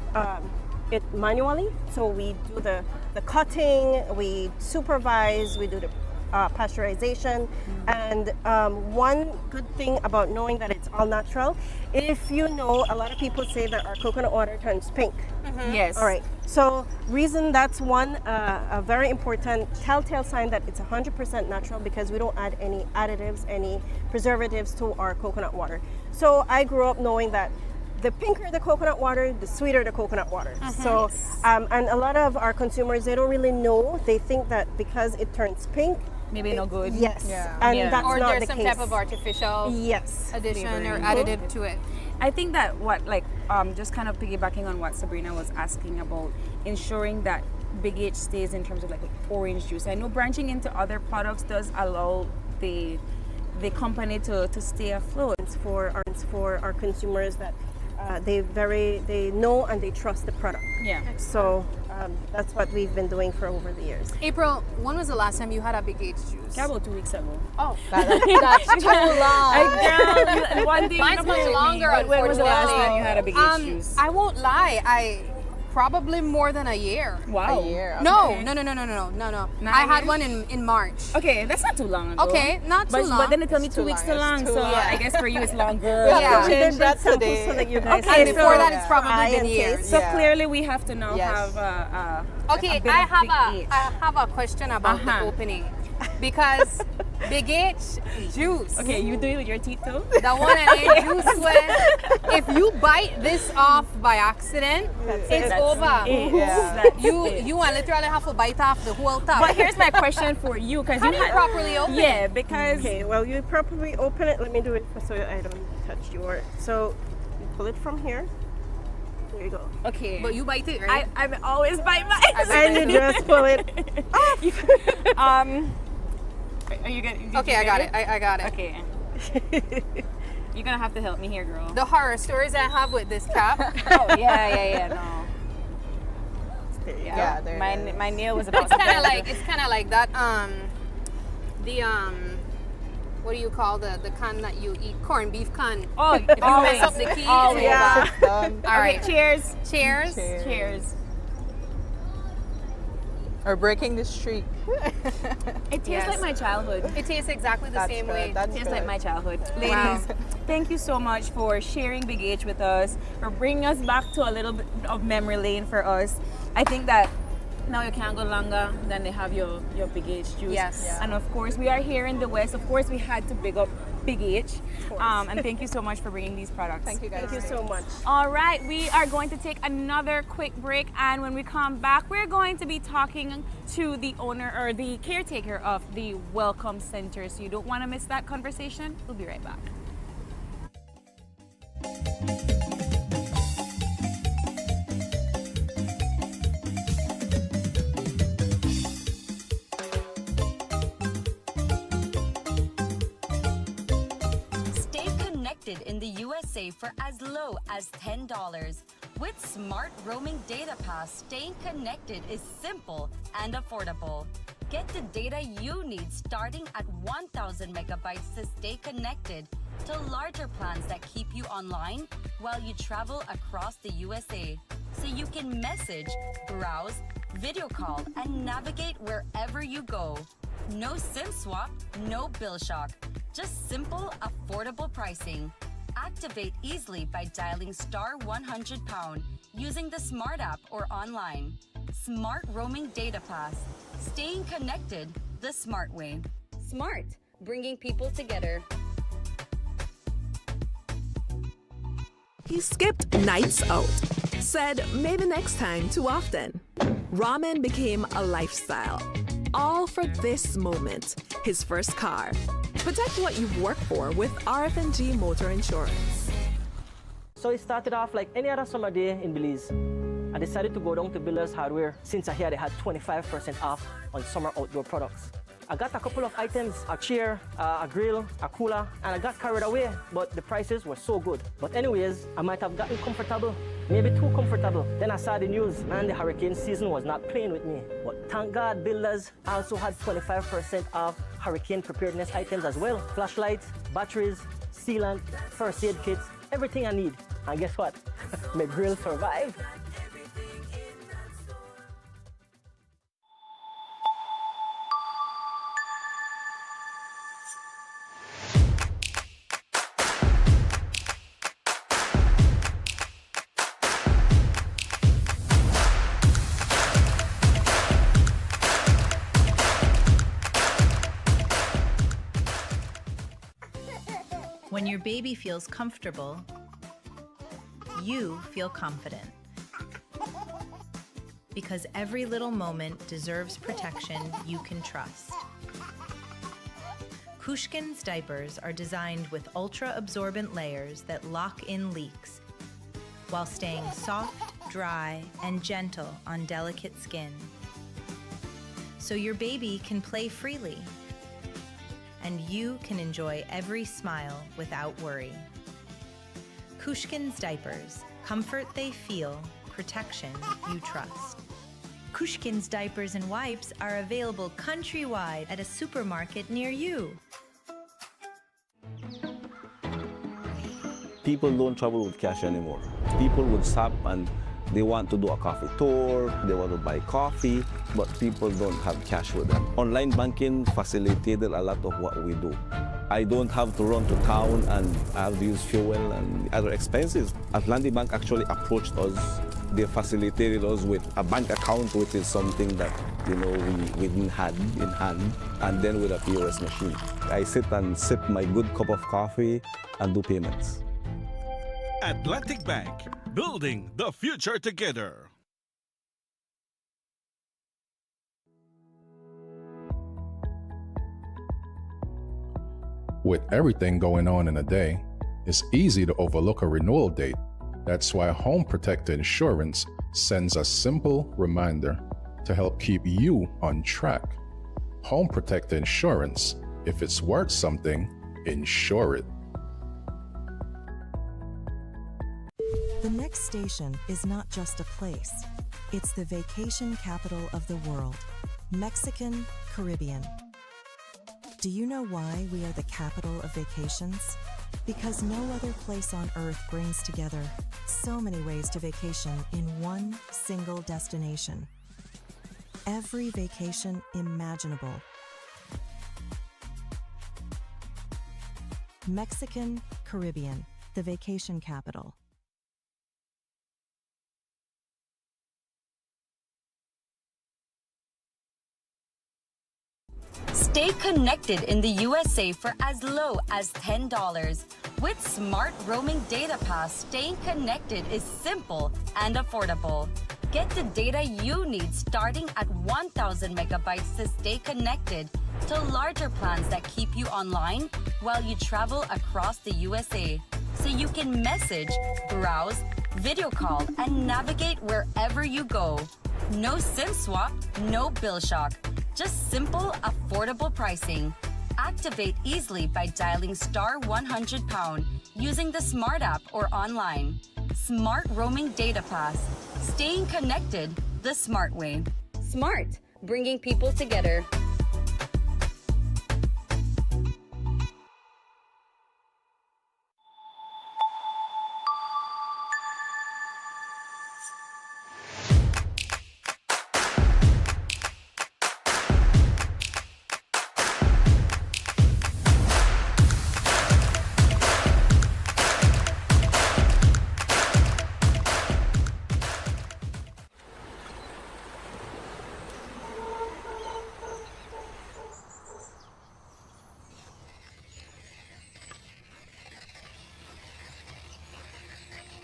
it manually. So we do the cutting, we supervise, we do the pasteurization. And one good thing about knowing that it's all natural, if you know, a lot of people say that our coconut water turns pink. Yes. All right. So reason that's one a very important telltale sign that it's 100% natural, because we don't add any additives, any preservatives to our coconut water. So I grew up knowing that the pinker the coconut water, the sweeter the coconut water. So, and a lot of our consumers, they don't really know. They think that because it turns pink, maybe no good. Yes, and that's or not there's the some case. type of artificial addition or additive to it. I think that just kind of piggybacking on what Sabrina was asking about, ensuring that Big H stays in terms of like orange juice. I know branching into other products does allow the company to stay afloat. For our consumers that they know and they trust the product. Yeah. So that's what we've been doing for over the years. April, when was the last time you had a Big H juice? About 2 weeks ago. Oh, that's too long. One thing Mine's much longer. When was the last time you had a Big H juice? I won't lie. Probably more than a year. Wow. A year. No. I had one in March. Okay, that's not too long ago. Okay, not too long. But then they tell me 2 weeks too long, so I guess for you it's longer. Yeah, change that today. So that you guys and before that, it's probably been years. So clearly we have to now have okay, I have a question about the opening. Because Big H juice. Okay, you do it with your teeth too? The one and A juice when if you bite this off by accident, it's over. You will literally have to bite off the whole top. But here's my question for you, because you had properly open. Yeah, because okay, well you properly open it. Let me do it so I don't touch your. So you pull it from here. There you go. Okay. But you bite it, right? I always bite mine. And you just pull it off. Are you good? Okay, I got it. I got it. Okay. You're gonna have to help me here, girl. The horror stories I have with this cap. Oh yeah, no. Yeah, there my nail was about it's kind of like that. What do you call the can that you eat? Corned beef can. Oh, if you mess up the key. Always. Yeah. All right. Cheers. Cheers. Or breaking the streak. It tastes like my childhood. It tastes exactly the same way. It tastes like my childhood. Ladies, thank you so much for sharing Big H with us, for bringing us back to a little bit of memory lane for us. I think that now you can't go longer than they have your Big H juice. Yes. Yeah. And of course, we are here in the West. Of course, we had to big up Big H. And thank you so much for bringing these products. Thank you guys. Thank you so much. All right, we are going to take another quick break, and when we come back, we're going to be talking to the owner or the caretaker of the Welcome Center. So you don't want to miss that conversation. We'll be right back. In the USA for as low as $10. With Smart Roaming Data Pass, staying connected is simple and affordable. Get the data you need starting at 1,000 megabytes to stay connected, to larger plans that keep you online while you travel across the USA. So you can message, browse, video call, and navigate wherever you go. No SIM swap, no bill shock. Just simple, affordable pricing. Activate easily by dialing *100# using the Smart app or online. Smart Roaming Data Pass. Staying connected the smart way. Smart, bringing people together. He skipped nights out. Said maybe next time too often. Ramen became a lifestyle. All for this moment, his first car. Protect what you've worked for with RF&G Motor Insurance. So it started off like any other summer day in Belize. I decided to go down to Builders Hardware since I heard they had 25% off on summer outdoor products. I got a couple of items, a chair, a grill, a cooler, and I got carried away, but the prices were so good. But anyways, I might have gotten comfortable, maybe too comfortable. Then I saw the news, man, the hurricane season was not playing with me. But thank God Builders also had 25% off hurricane preparedness items as well. Flashlights, batteries, sealant, first aid kits, everything I need. And guess what? My grill survived. your baby feels comfortable, you feel confident. Because every little moment deserves protection you can trust. Kushkin's diapers are designed with ultra-absorbent layers that lock in leaks while staying soft, dry, and gentle on delicate skin. So your baby can play freely, and you can enjoy every smile without worry. Kushkin's diapers, comfort they feel, protection you trust. Kushkin's diapers and wipes are available countrywide at a supermarket near you. People don't travel with cash anymore. People would stop and they want to do a coffee tour, they want to buy coffee, but people don't have cash with them. Online banking facilitated a lot of what we do. I don't have to run to town and I have to use fuel and other expenses. Atlantic Bank actually approached us. They facilitated us with a bank account, which is something that we didn't have in hand, and then with a POS machine. I sit and sip my good cup of coffee and do payments. Atlantic Bank, building the future together. With everything going on in a day, it's easy to overlook a renewal date. That's why Home Protect Insurance sends a simple reminder to help keep you on track. Home Protect Insurance, if it's worth something, insure it. The next station is not just a place, it's the vacation capital of the world, Mexican Caribbean. Do you know why we are the capital of vacations? Because no other place on earth brings together so many ways to vacation in one single destination. Every vacation imaginable. Mexican Caribbean, the vacation capital. Stay connected in the USA for as low as $10. With Smart Roaming Data Pass, staying connected is simple and affordable. Get the data you need starting at 1,000 megabytes to stay connected to larger plans that keep you online while you travel across the USA. So you can message, browse, video call, and navigate wherever you go. No SIM swap, no bill shock. Just simple, affordable pricing. Activate easily by dialing *100# using the Smart app or online. Smart Roaming Data Pass. Staying connected the smart way. Smart, bringing people together.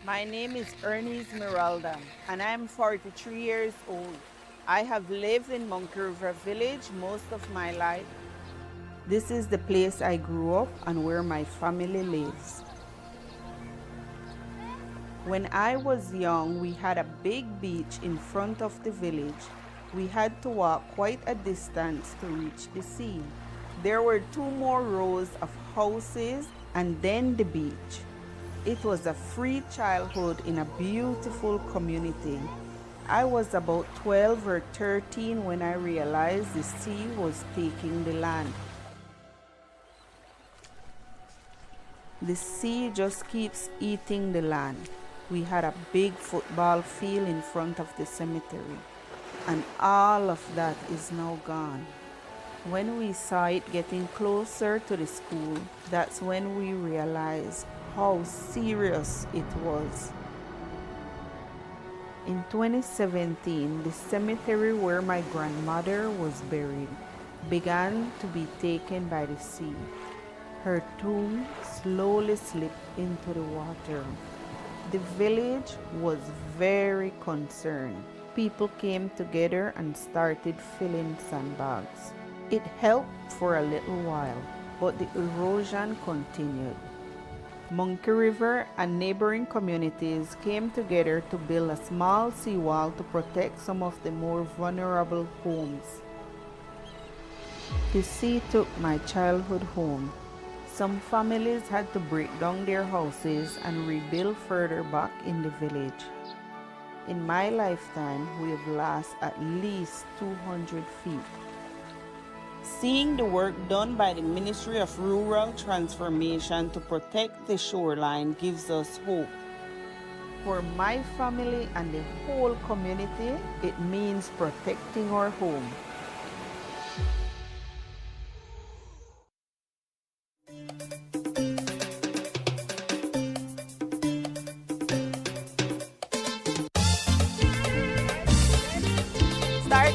My name is Ernest Miralda, and I'm 43 years old. I have lived in Monkey River Village most of my life. This is the place I grew up and where my family lives. When I was young, we had a big beach in front of the village. We had to walk quite a distance to reach the sea. There were 2 more rows of houses and then the beach. It was a free childhood in a beautiful community. I was about 12 or 13 when I realized the sea was taking the land. The sea just keeps eating the land. We had a big football field in front of the cemetery, and all of that is now gone. When we saw it getting closer to the school, that's when we realized how serious it was. In 2017, the cemetery where my grandmother was buried began to be taken by the sea. her tomb slowly slipped into the water. The village was very concerned. People came together and started filling sandbags. It helped for a little while, but the erosion continued. Monkey River and neighboring communities came together to build a small seawall to protect some of the more vulnerable homes. The sea took my childhood home. Some families had to break down their houses and rebuild further back in the village. In my lifetime, we have lost at least 200 feet. Seeing the work done by the Ministry of Rural Transformation to protect the shoreline gives us hope. For my family and the whole community, it means protecting our home. Start.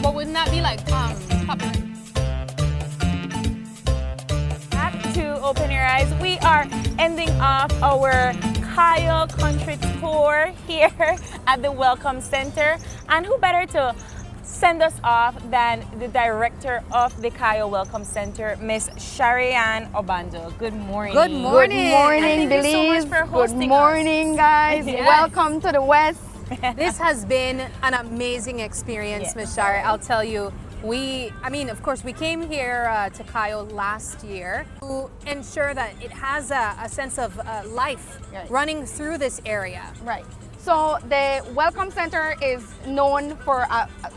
But wouldn't that be like pop? Back to Open Your Eyes. We are ending off our Cayo Country Tour here at the Welcome Center. And who better to send us off than the director of the Cayo Welcome Center, Miss Sharianne Obando. Good morning. Good morning. Good morning, Thank you so much Belize. for hosting Good morning, guys. Yes. Welcome to the West. This has been an amazing experience, Ms. Shari. I'll tell you, of course, we came here to Cayo last year to ensure that it has a sense of life running through this area. Right. So the Welcome Center is known for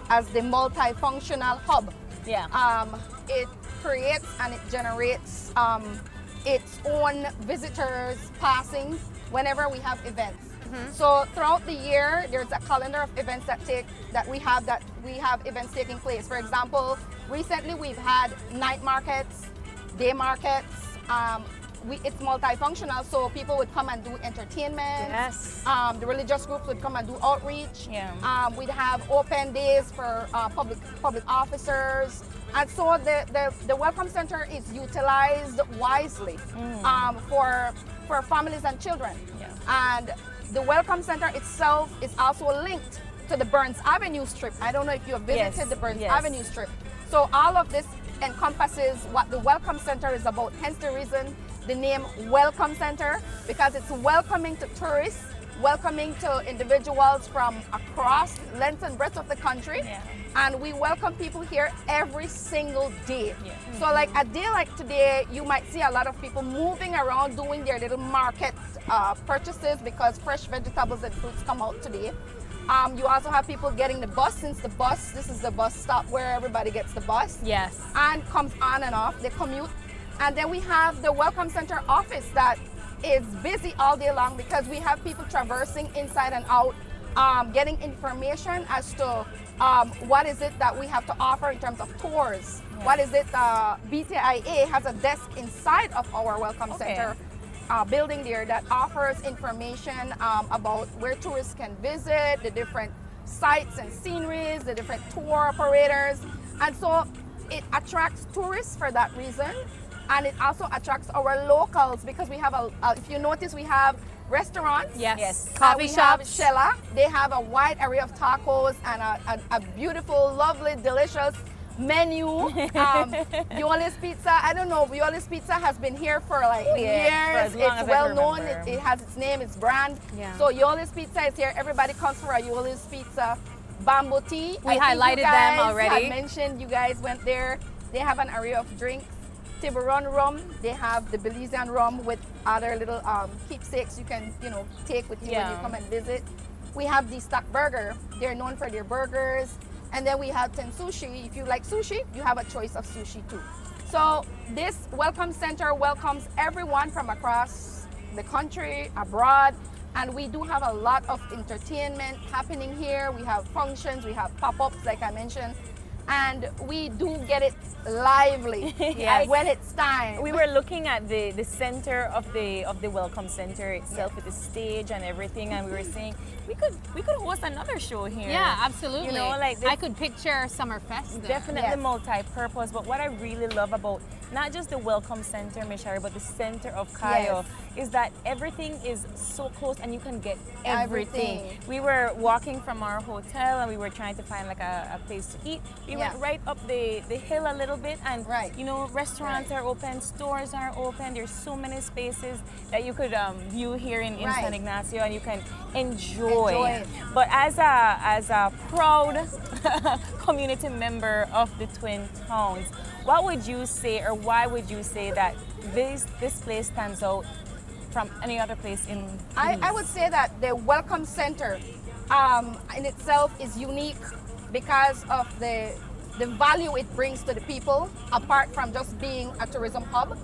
as the multifunctional hub. Yeah. It creates and it generates its own visitors passing whenever we have events. So throughout the year, there's a calendar of events that we have events taking place. For example, recently we've had night markets, day markets. It's multifunctional, so people would come and do entertainment. Yes. The religious groups would come and do outreach. Yeah. We'd have open days for public officers. And so the Welcome Center is utilized wisely for families and children. Yeah. And the Welcome Center itself is also linked to the Burns Avenue Strip. I don't know if you have visited the Burns Avenue Strip. So all of this encompasses what the Welcome Center is about, hence the reason the name Welcome Center, because it's welcoming to tourists, welcoming to individuals from across length and breadth of the country. Yeah. And we welcome people here every single day. So like a day like today, you might see a lot of people moving around doing their little market purchases because fresh vegetables and fruits come out today. You also have people getting the bus, since this is the bus stop where everybody gets the bus. Yes. And comes on and off, they commute. And then we have the Welcome Center office that is busy all day long because we have people traversing inside and out, getting information as to what is it that we have to offer in terms of tours. Yeah. What is it? BTIA has a desk inside of our Welcome Center building there that offers information about where tourists can visit, the different sites and sceneries, the different tour operators. And so it attracts tourists for that reason. And it also attracts our locals because we have if you notice, we have restaurants. Yes. Coffee shops. We have Shella. They have a wide array of tacos and a beautiful, lovely, delicious menu. Yolis Pizza, I don't know, Yolis Pizza has been here for like years. It's well known. It has its name, its brand. Yeah. So Yolis Pizza is here. Everybody comes for a Yolis Pizza. Bamboo Tea. We highlighted them already. I mentioned you guys went there. They have an array of drinks. Tiburon rum, they have the Belizean rum with other little keepsakes you can, take with you when you come and visit. We have the Stock Burger. They're known for their burgers. And then we have Ten Sushi. If you like sushi, you have a choice of sushi too. So this Welcome Center welcomes everyone from across the country, abroad, and we do have a lot of entertainment happening here. We have functions, we have pop-ups, like I mentioned. and we do get it lively when it's time. We were looking at the center of the welcome center itself with the stage and everything, and we were saying we could host another show here. Yeah, absolutely. You know, like I could picture Summerfest there. Definitely multi-purpose. But what I really love about not just the welcome center, Ms. Shari, but the center of Cayo is that everything is so close and you can get everything. We were walking from our hotel and we were trying to find like a place to eat. We went right up the hill a little bit, and you know, restaurants are open, stores are open. There's so many spaces that you could view here in San Ignacio, and you can enjoy it. But as a proud community member of the Twin Towns, what would you say, or why would you say that this place stands out from any other place in I would say that the Welcome Center in itself is unique because of the value it brings to the people, apart from just being a tourism hub.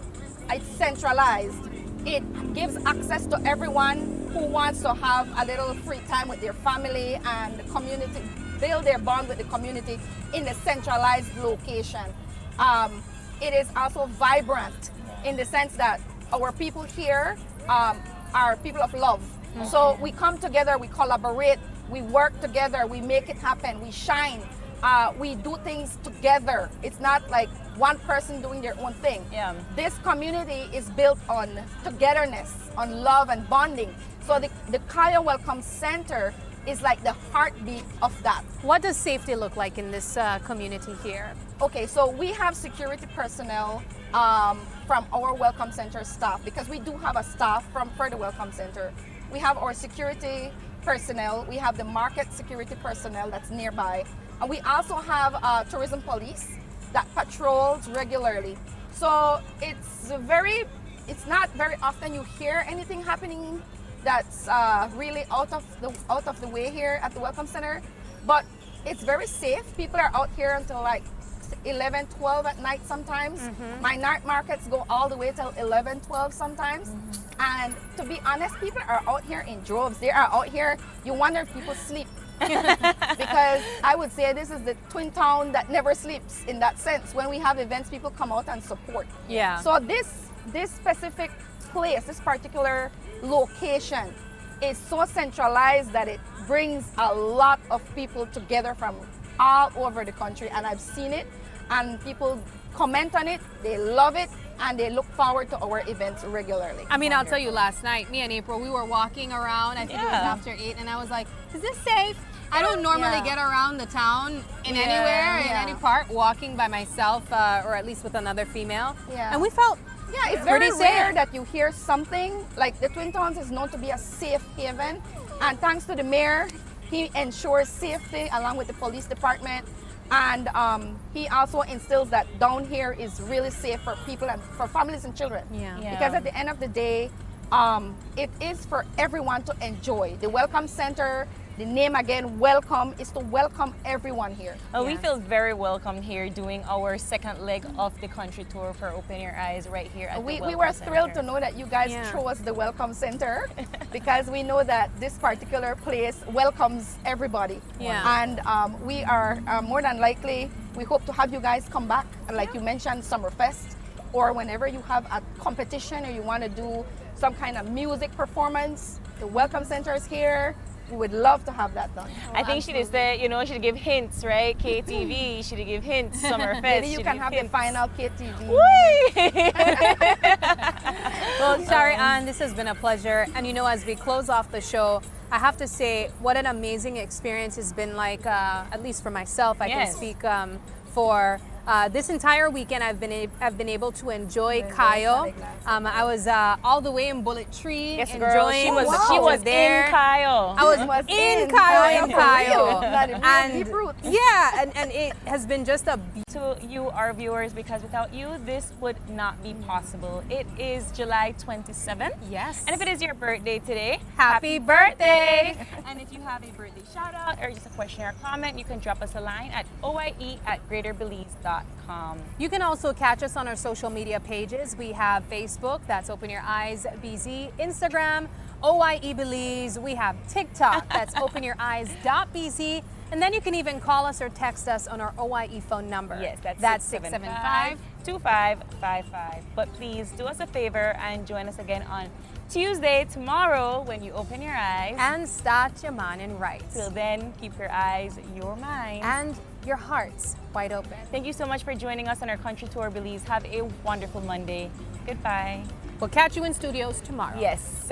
It's centralized. It gives access to everyone who wants to have a little free time with their family and the community, build their bond with the community in a centralized location. It is also vibrant in the sense that our people here are people of love. So we come together, we collaborate, we work together, we make it happen, we shine. We do things together. It's not like one person doing their own thing. This community is built on togetherness, on love and bonding. So the Cayo Welcome Center is like the heartbeat of that. What does safety look like in this community here? Okay, so we have security personnel from our Welcome Center staff, because we do have a staff for the Welcome Center. We have our security personnel, we have the market security personnel that's nearby, and we also have tourism police that patrols regularly. So it's not very often you hear anything happening that's really out of the way here at the Welcome Center, but it's very safe. People are out here until like 11, 12 at night sometimes. My night markets go all the way till 11, 12 sometimes. And to be honest, people are out here in droves. They are out here, you wonder if people sleep. Because I would say this is the Twin Town that never sleeps in that sense. When we have events, people come out and support. So this specific place, this particular location is so centralized that it brings a lot of people together from all over the country, and I've seen it, and people comment on it, they love it, and they look forward to our events regularly. I mean, I'll tell you, last night, me and April, we were walking around, I think it was after 8, and I was like, is this safe? I don't normally get around the town in anywhere, in any part, walking by myself, or at least with another female. And we felt it's very rare that you hear something. Like the Twin Towns is known to be a safe haven, and thanks to the mayor, he ensures safety along with the police department, and he also instills that down here is really safe for people and for families and children. Because at the end of the day, it is for everyone to enjoy. The Welcome Center, the name again, welcome, is to welcome everyone here. We feel very welcome here doing our second leg of the country tour for Open Your Eyes right here at the Welcome We were Center. thrilled to know that you guys chose the Welcome Center because we know that this particular place welcomes everybody. And we are more than likely, we hope to have you guys come back, like you mentioned, Summerfest, or whenever you have a competition or you want to do some kind of music performance, the Welcome Center is here. We would love to have that done. I think she did say, you know, she'd give hints, right? KTV, she'd give hints, Summerfest. Maybe you can have the final KTV. Well, Shari Ann, this has been a pleasure. And you know, as we close off the show, I have to say what an amazing experience has been like, at least for myself. I can speak for this entire weekend. I've been able to enjoy Cayo. I was all the way in Bullet Tree, enjoying. She was there. In Cayo. I was in Cayo. And it has been just a. To you, our viewers, because without you, this would not be possible. It is July 27th. Yes. And if it is your birthday today, happy birthday! And if you have a birthday shout out or just a question or comment, you can drop us a line at oye@greaterbelize.com. You can also catch us on our social media pages. We have Facebook, that's Open Your Eyes BZ, Instagram, OYE Belize. We have TikTok, that's openyoureyes.bz. And then you can even call us or text us on our OIE phone number. Yes, that's 675-2555. But please do us a favor and join us again on Tuesday, tomorrow, when you open your eyes. And start your morning right. Till then, keep your eyes, your mind, and your hearts wide open. Thank you so much for joining us on our country tour, Belize. Have a wonderful Monday. Goodbye. We'll catch you in studios tomorrow. Yes.